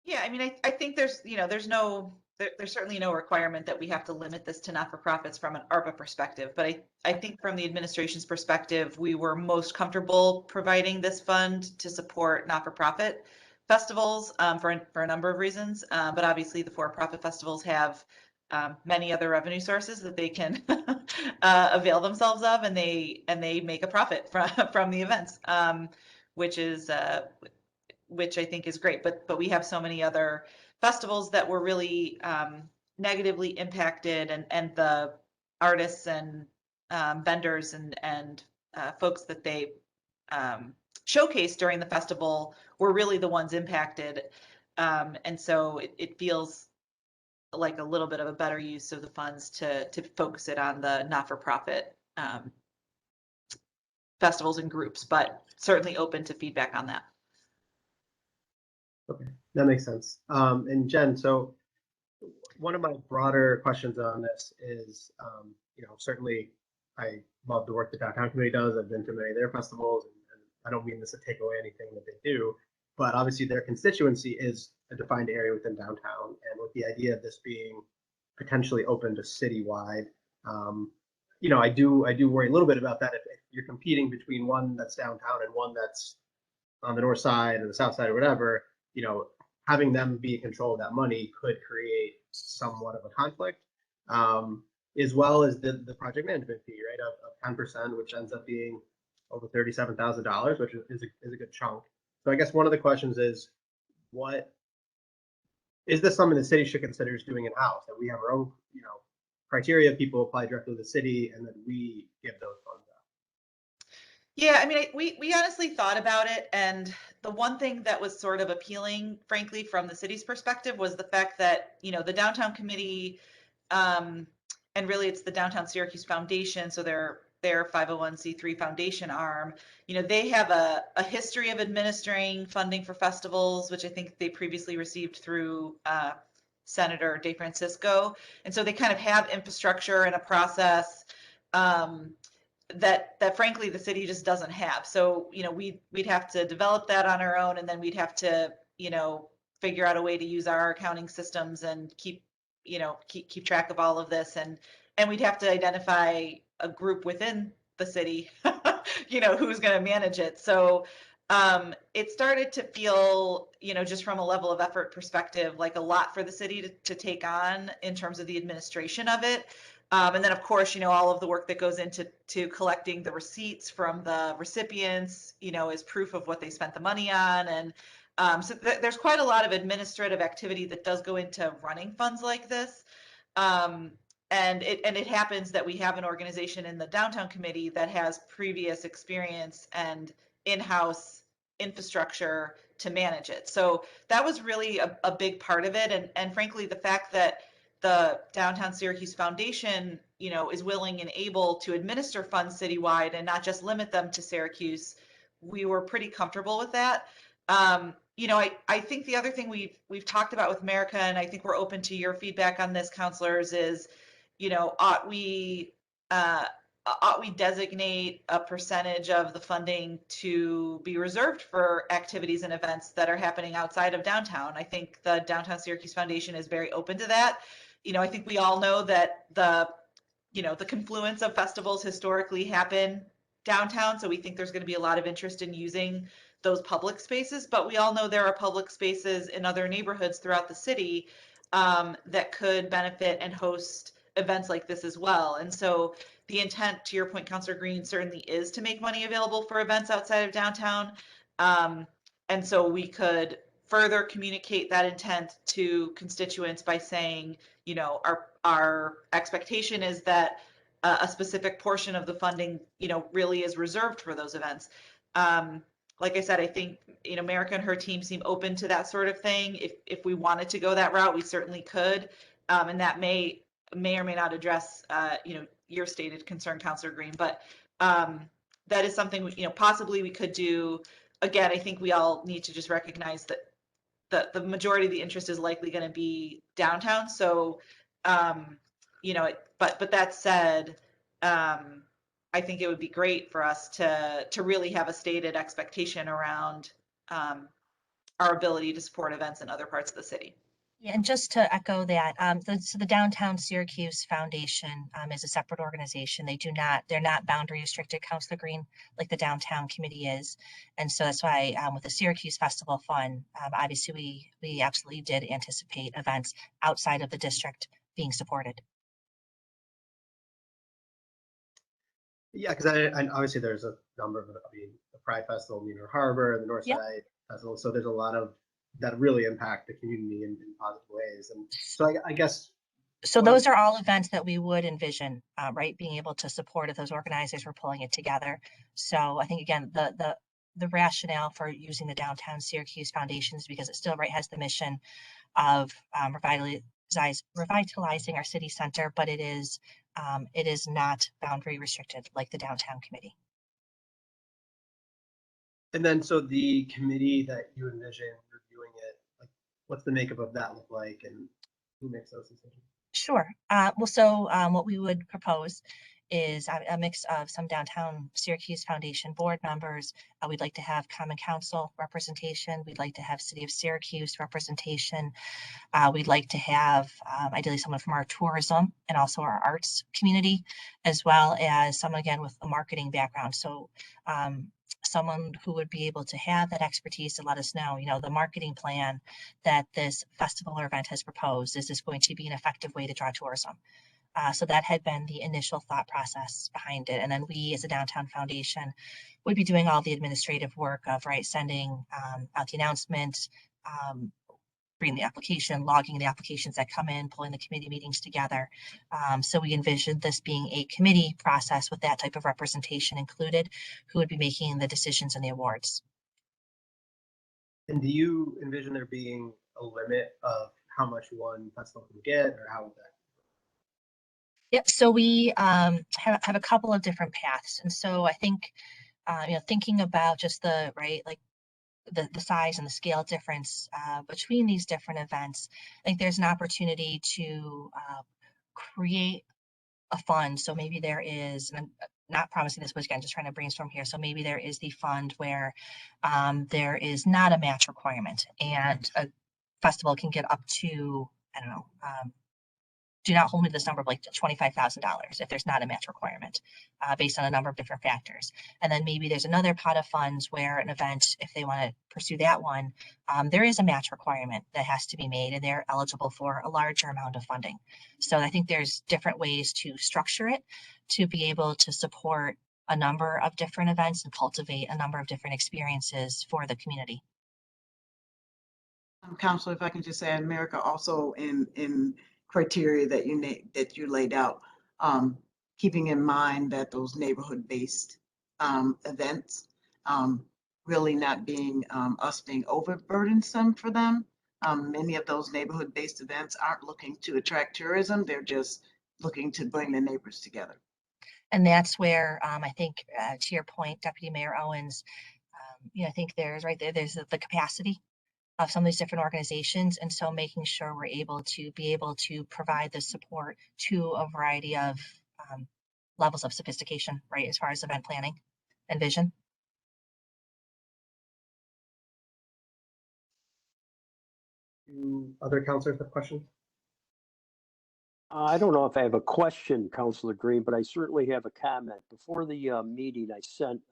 Yeah, I mean, I think there's no there's certainly no requirement that we have to limit this to not-for-profits from an ARPA perspective, but I think from the administration's perspective, we were most comfortable providing this fund to support not-for-profit festivals for a number of reasons. But obviously the for-profit festivals have many other revenue sources that they can avail themselves of, and they make a profit from the events, which I think is great. But we have so many other festivals that were really negatively impacted, and the artists and vendors and folks that they showcased during the festival were really the ones impacted. And so it feels like a little bit of a better use of the funds to focus it on the not-for-profit festivals and groups, but certainly open to feedback on that. Okay, that makes sense. And Jen, so one of my broader questions on this is, certainly I love the work the downtown committee does. I've been to many of their festivals, and I don't mean this to take away anything that they do, but obviously their constituency is a defined area within downtown, and with the idea of this being potentially open to citywide, I do worry a little bit about that if you're competing between one that's downtown and one that's on the north side or the south side or whatever. Having them be in control of that money could create somewhat of a conflict, as well as the project management fee, right, of 10%, which ends up being over $37,000, which is a good chunk. So I guess one of the questions is, what is this something the city should consider doing in-house, that we have our own, criteria, people apply directly to the city, and then we give those funds out? Yeah, I mean, we honestly thought about it, and the one thing that was sort of appealing, frankly, from the city's perspective was the fact that, the downtown committee, and really it's the Downtown Syracuse Foundation, so their 501c3 foundation arm, they have a history of administering funding for festivals, which I think they previously received through Senator DeFrancisco. And so they kind of have infrastructure and a process that frankly the city just doesn't have. So, we'd have to develop that on our own, and then we'd have to, figure out a way to use our accounting systems and keep track of all of this. And we'd have to identify a group within the city, who's going to manage it. So it started to feel, just from a level of effort perspective, like a lot for the city to take on in terms of the administration of it. And then, of course, all of the work that goes into collecting the receipts from the recipients, as proof of what they spent the money on. And so there's quite a lot of administrative activity that does go into running funds like this. And it happens that we have an organization in the downtown committee that has previous experience and in-house infrastructure to manage it. So that was really a big part of it. And frankly, the fact that the Downtown Syracuse Foundation, is willing and able to administer funds citywide and not just limit them to Syracuse, we were pretty comfortable with that. I think the other thing we've talked about with America, and I think we're open to your feedback on this, counselors, is, ought we designate a percentage of the funding to be reserved for activities and events that are happening outside of downtown? I think the Downtown Syracuse Foundation is very open to that. I think we all know that the confluence of festivals historically happen downtown. So we think there's going to be a lot of interest in using those public spaces, but we all know there are public spaces in other neighborhoods throughout the city that could benefit and host events like this as well. And so the intent, to your point, Councilor Green, certainly is to make money available for events outside of downtown. And so we could further communicate that intent to constituents by saying, our expectation is that a specific portion of the funding, really is reserved for those events. Like I said, I think, America and her team seem open to that sort of thing. If we wanted to go that route, we certainly could. And that may or may not address, your stated concern, Councilor Green, but that is something, possibly we could do. Again, I think we all need to just recognize that the majority of the interest is likely going to be downtown. So, but that said, I think it would be great for us to really have a stated expectation around our ability to support events in other parts of the city. Yeah, and just to echo that, so the Downtown Syracuse Foundation is a separate organization. They're not boundary restricted, Councilor Green, like the Downtown Committee is. And so that's why with the Syracuse Festival Fund, obviously we absolutely did anticipate events outside of the district being supported. Yeah, because I obviously there's a number of, I mean, the Pride Festival, Newport Harbor, the Northside Yep. Festival. So there's a lot of that really impact the community in positive ways. And so I guess. So those are all events that we would envision, right, being able to support if those organizers were pulling it together. So I think again, the rationale for using the Downtown Syracuse Foundation is because it still has the mission of revitalizing our city center, but it is not boundary restricted like the Downtown Committee. And then, so the committee that you envision reviewing it, like, what's the makeup of that look like, and who makes those decisions? Sure. Well, so what we would propose is a mix of some Downtown Syracuse Foundation board members. We'd like to have Common Council representation. We'd like to have City of Syracuse representation. We'd like to have ideally someone from our tourism and also our arts community, as well as someone again with a marketing background. So someone who would be able to have that expertise to let us know, the marketing plan that this festival or event has proposed. Is this going to be an effective way to draw tourism? So that had been the initial thought process behind it. And then we as a Downtown Foundation would be doing all the administrative work of sending out the announcement, bringing the application, logging the applications that come in, pulling the committee meetings together. So we envisioned this being a committee process with that type of representation included, who would be making the decisions and the awards. And do you envision there being a limit of how much one festival can get, or how would that? Yep. So we have a couple of different paths, and so I think thinking about just the size and the scale difference between these different events, I think there's an opportunity to create a fund. So maybe there is, and I'm not promising this, but again, just trying to brainstorm here. So maybe there is the fund where there is not a match requirement, and a festival can get up to, I don't know, do not hold me to this number of like $25,000 if there's not a match requirement based on a number of different factors. And then maybe there's another pot of funds where an event, if they want to pursue that one, there is a match requirement that has to be made, and they're eligible for a larger amount of funding. So I think there's different ways to structure it to be able to support a number of different events and cultivate a number of different experiences for the community. Councilor, if I can just add, America, also in criteria that you laid out, keeping in mind that those neighborhood-based events really not being us being overburdensome for them. Many of those neighborhood-based events aren't looking to attract tourism; they're just looking to bring the neighbors together. And that's where I think, to your point, Deputy Mayor Owens, I think there's there's the capacity of some of these different organizations. And so making sure we're able to provide the support to a variety of levels of sophistication, right, as far as event planning and vision. Do other councilors have questions? I don't know if I have a question, Councilor Green, but I certainly have a comment. Before the meeting, I sent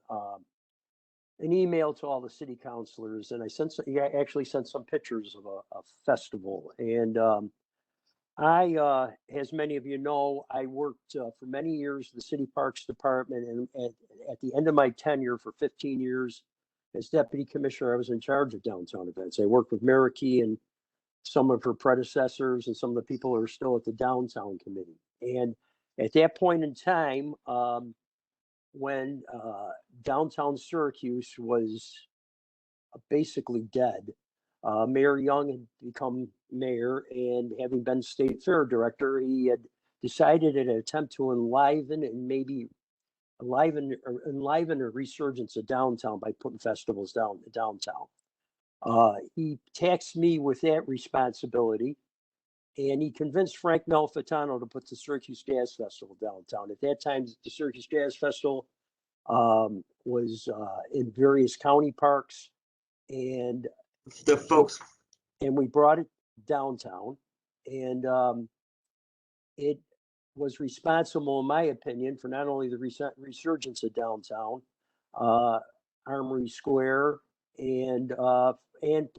an email to all the city councilors, and I actually sent some pictures of a festival. And I, as many of you know, I worked for many years in the City Parks Department, and at the end of my tenure for 15 years as Deputy Commissioner, I was in charge of downtown events. I worked with Marikey and some of her predecessors and some of the people who are still at the Downtown Committee. And at that point in time, when downtown Syracuse was basically dead, Mayor Young had become mayor, and having been state fair director, he had decided in an attempt to enliven a resurgence of downtown by putting festivals downtown. He tasked me with that responsibility, and he convinced Frank Malfitano to put the Syracuse Jazz Festival downtown. At that time, the Syracuse Jazz Festival was in various county parks, and The folks, we brought it downtown. And it was responsible, in my opinion, for not only the resurgence of downtown, Armory Square, and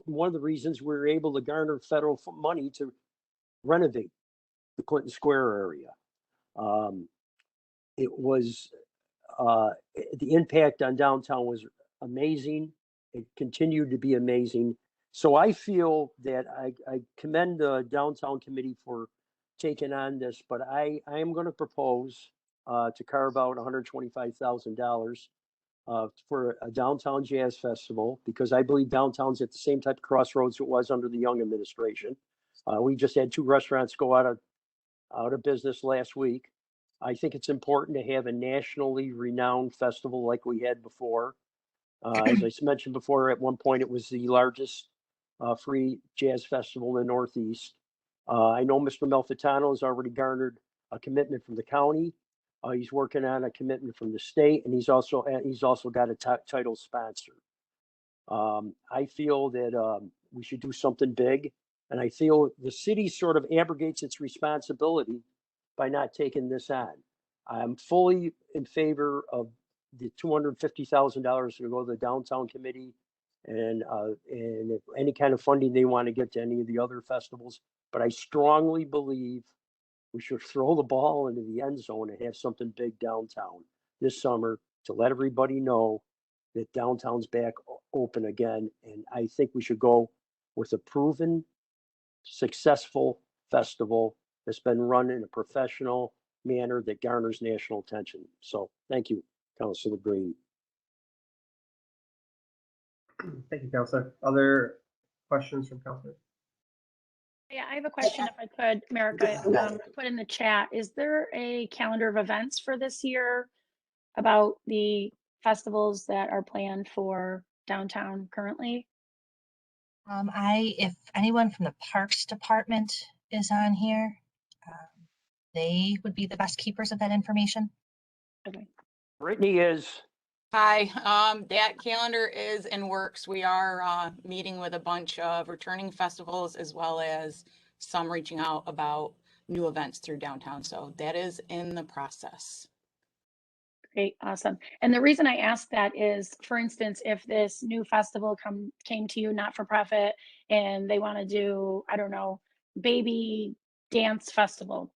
one of the reasons we were able to garner federal money to renovate the Clinton Square area. It was the impact on downtown was amazing. It continued to be amazing. So I feel that I commend the downtown committee for taking on this, but I am going to propose to carve out $125,000 for a downtown jazz festival, because I believe downtown's at the same type of crossroads it was under the Young administration. We just had 2 restaurants go out of business last week. I think it's important to have a nationally renowned festival like we had before. As I mentioned before, at one point it was the largest free jazz festival in the Northeast. I know Mr. Melfitano has already garnered a commitment from the county. He's working on a commitment from the state, and he's also got a title sponsor. I feel that we should do something big, and I feel the city sort of abrogates its responsibility by not taking this on. I'm fully in favor of the $250,000 to go to the downtown committee, and if any kind of funding they want to get to any of the other festivals. But I strongly believe we should throw the ball into the end zone and have something big downtown this summer to let everybody know that downtown's back open again. And I think we should go with a proven, successful festival that's been run in a professional manner that garners national attention. So thank you, Councilor Green. Thank you, Councilor. Other questions from Councilor? Yeah, I have a question if I could, America, put in the chat. Is there a calendar of events for this year about the festivals that are planned for downtown currently? If anyone from the Parks Department is on here, they would be the best keepers of that information. Okay. Brittany is. Hi, that calendar is in works. We are meeting with a bunch of returning festivals as well as some reaching out about new events through downtown. So that is in the process. Great, awesome. And the reason I asked that is, for instance, if this new festival came to you, not for profit, and they want to do, I don't know, baby dance festival,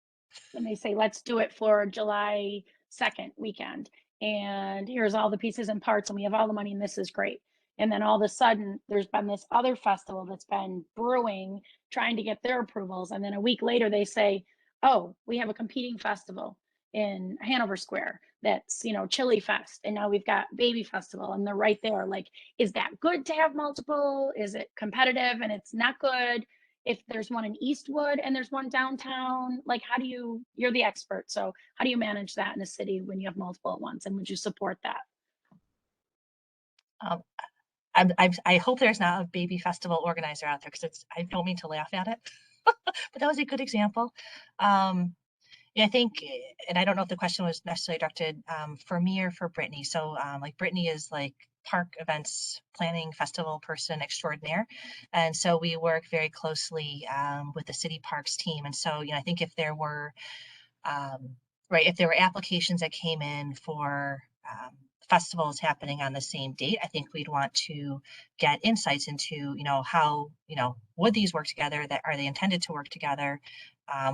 and they say, let's do it for July 2nd weekend. And here's all the pieces and parts, and we have all the money, and this is great. And then all of a sudden, there's been this other festival that's been brewing, trying to get their approvals. And then a week later, they say, oh, we have a competing festival in Hanover Square that's, you know, Chili Fest. And now we've got Baby Festival, and they're right there. Like, is that good to have multiple? Is it competitive and it's not good? If there's one in Eastwood and there's one downtown, like, how do you're the expert, so how do you manage that in a city when you have multiple at once, and would you support that? I hope there's not a baby festival organizer out there, because I don't mean to laugh at it, but that was a good example. Yeah, I think, and I don't know if the question was necessarily directed for me or for Brittany. So like Brittany is like park events planning festival person extraordinaire. And so we work very closely with the city parks team. And so, you know, I think if there were, if there were applications that came in for festivals happening on the same date, I think we'd want to get insights into, you know, how, you know, would these work together? That are they intended to work together?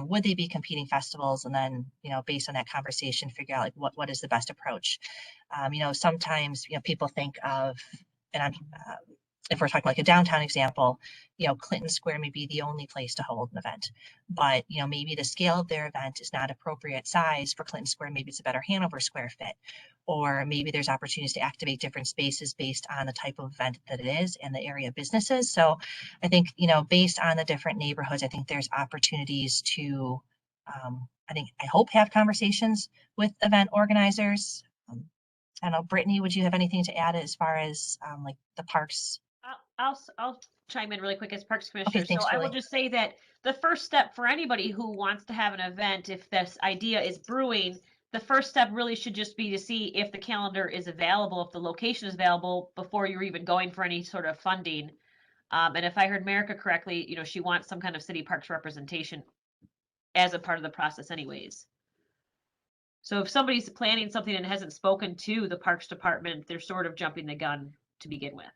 Would they be competing festivals? And then, you know, based on that conversation, figure out like what is the best approach. You know, sometimes, you know, people think of, and I'm, if we're talking like a downtown example, you know, Clinton Square may be the only place to hold an event, but, you know, maybe the scale of their event is not appropriate size for Clinton Square. Maybe it's a better Hanover Square fit, or maybe there's opportunities to activate different spaces based on the type of event that it is and the area of businesses. So I think, you know, based on the different neighborhoods, I think there's opportunities to, I hope have conversations with event organizers. I don't know, Brittany, would you have anything to add as far as like the parks? I'll chime in really quick as Parks Commissioner. Okay, thanks, so Julie. I will just say that the first step for anybody who wants to have an event, if this idea is brewing, the first step really should just be to see if the calendar is available, if the location is available before you're even going for any sort of funding. And if I heard America correctly, you know, she wants some kind of city parks representation as a part of the process anyways. So if somebody's planning something and hasn't spoken to the Parks Department, they're sort of jumping the gun to begin with.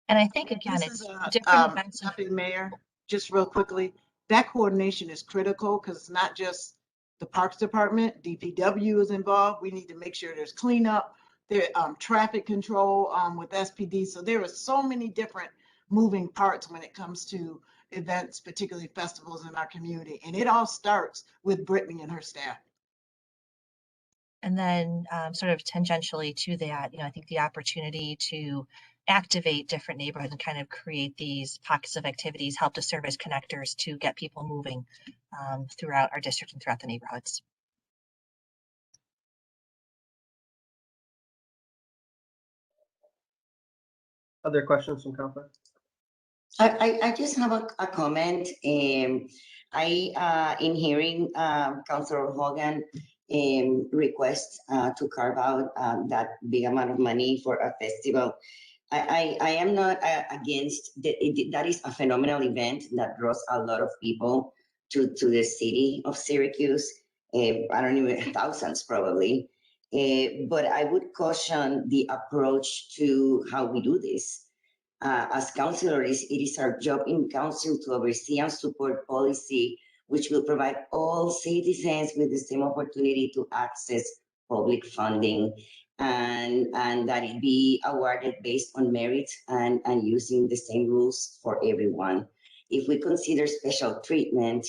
And I think, again, This it's is different events. Deputy Mayor, just real quickly, that coordination is critical because it's not just the Parks Department, DPW is involved. We need to make sure there's cleanup, there traffic control with SPD. So there are so many different moving parts when it comes to events, particularly festivals in our community. And it all starts with Brittany and her staff. And then sort of tangentially to that, you know, I think the opportunity to activate different neighborhoods and kind of create these pockets of activities help to serve as connectors to get people moving throughout our district and throughout the neighborhoods. Other questions from council? I just have a comment. In hearing Councilor Hogan request to carve out that big amount of money for a festival, I am not against that is a phenomenal event that draws a lot of people to the city of Syracuse. I don't even thousands probably. But I would caution the approach to how we do this. As councilors, it is our job in council to oversee and support policy which will provide all citizens with the same opportunity to access public funding, and that it be awarded based on merit and using the same rules for everyone. If we consider special treatment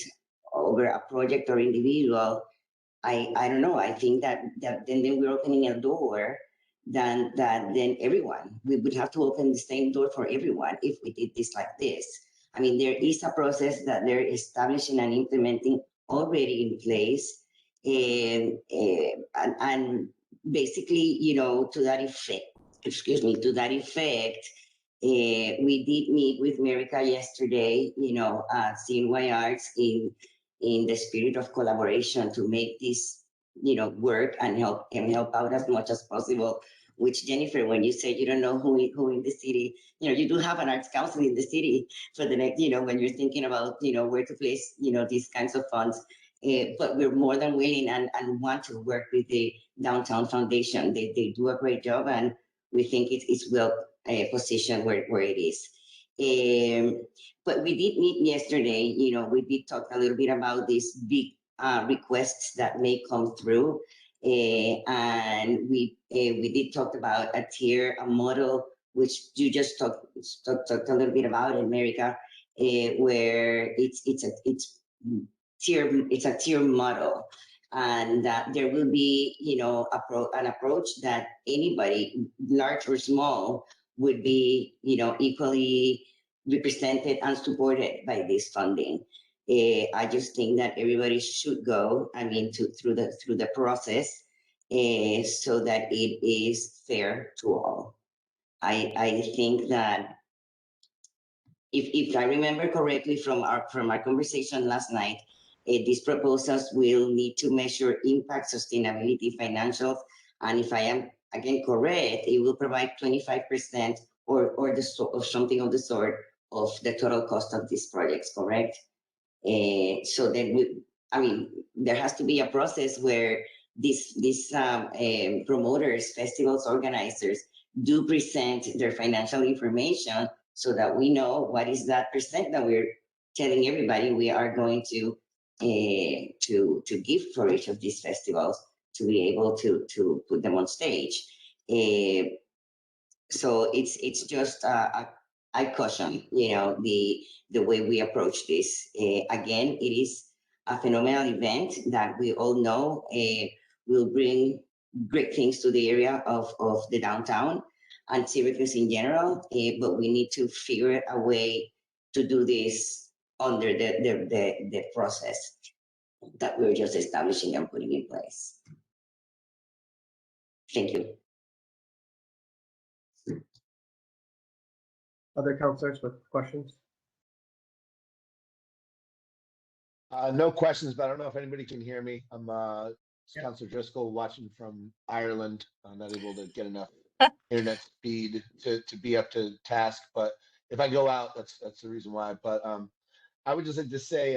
over a project or individual, I don't know, I think that then we're opening a door then everyone, we would have to open the same door for everyone if we did this like this. I mean, there is a process that they're establishing and implementing already in place. And basically, you know, to that effect, we did meet with America yesterday, you know, CNY Arts in the spirit of collaboration to make this, you know, work and help out as much as possible. Which, Jennifer, when you say you don't know who in the city, you know, you do have an arts council in the city for the next, you know, when you're thinking about, you know, where to place, you know, these kinds of funds. But we're more than willing and want to work with the Downtown Foundation. They do a great job, and we think it's well positioned where it is. But we did meet yesterday, you know, we did talk a little bit about these big requests that may come through. And we did talk about a model, which you just talked a little bit about in America, where it's a tier model, and that there will be, you know, an approach that anybody, large or small, would be, you know, equally represented and supported by this funding. I just think that everybody should go, I mean, through the process, so that it is fair to all. I think that if I remember correctly from our conversation last night, these proposals will need to measure impact, sustainability, financials, and if I am again correct, it will provide 25% or something of the sort of the total cost of these projects, correct? So then I mean, there has to be a process where these promoters, festivals, organizers do present their financial information so that we know what is that percent that we're telling everybody we are going to give for each of these festivals to be able to put them on stage. So it's just I caution, you know, the way we approach this. Again, it is a phenomenal event that we all know will bring great things to the area of the downtown and Syracuse in general. But we need to figure a way to do this under the process that we're just establishing and putting in place. Thank you. Other councilors with questions? No questions, but I don't know if anybody can hear me. I'm Councilor Driscoll watching from Ireland. I'm not able to get enough internet speed to be up to task, but if I go out, that's the reason why. But I would just like to say,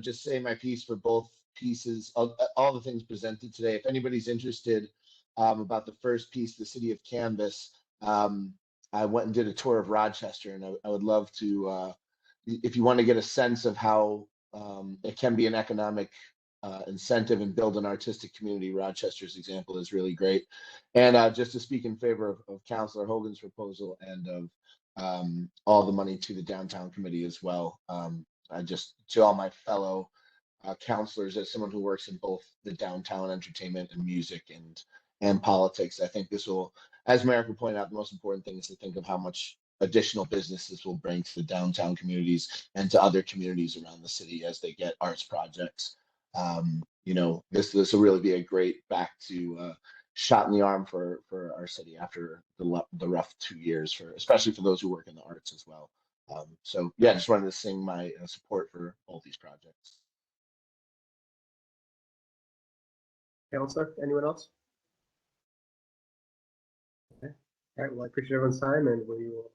just say my piece for both pieces, all the things presented today. If anybody's interested about the first piece, the City of Canvas, I went and did a tour of Rochester, and I would love to, if you want to get a sense of how it can be an economic incentive and build an artistic community, Rochester's example is really great. And just to speak in favor of Councilor Hogan's proposal and of all the money to the downtown committee as well. I just, to all my fellow counselors, as someone who works in both the downtown entertainment and music and politics, I think this will, as America pointed out, the most important thing is to think of how much additional businesses will bring to the downtown communities and to other communities around the city as they get arts projects. This will really be a great back to shot in the arm for our city after the rough 2 years, especially for those who work in the arts as well. So yeah, just wanted to sing my support for both these projects. Counselor, anyone else? Okay. All right, well, I appreciate everyone's time, and we will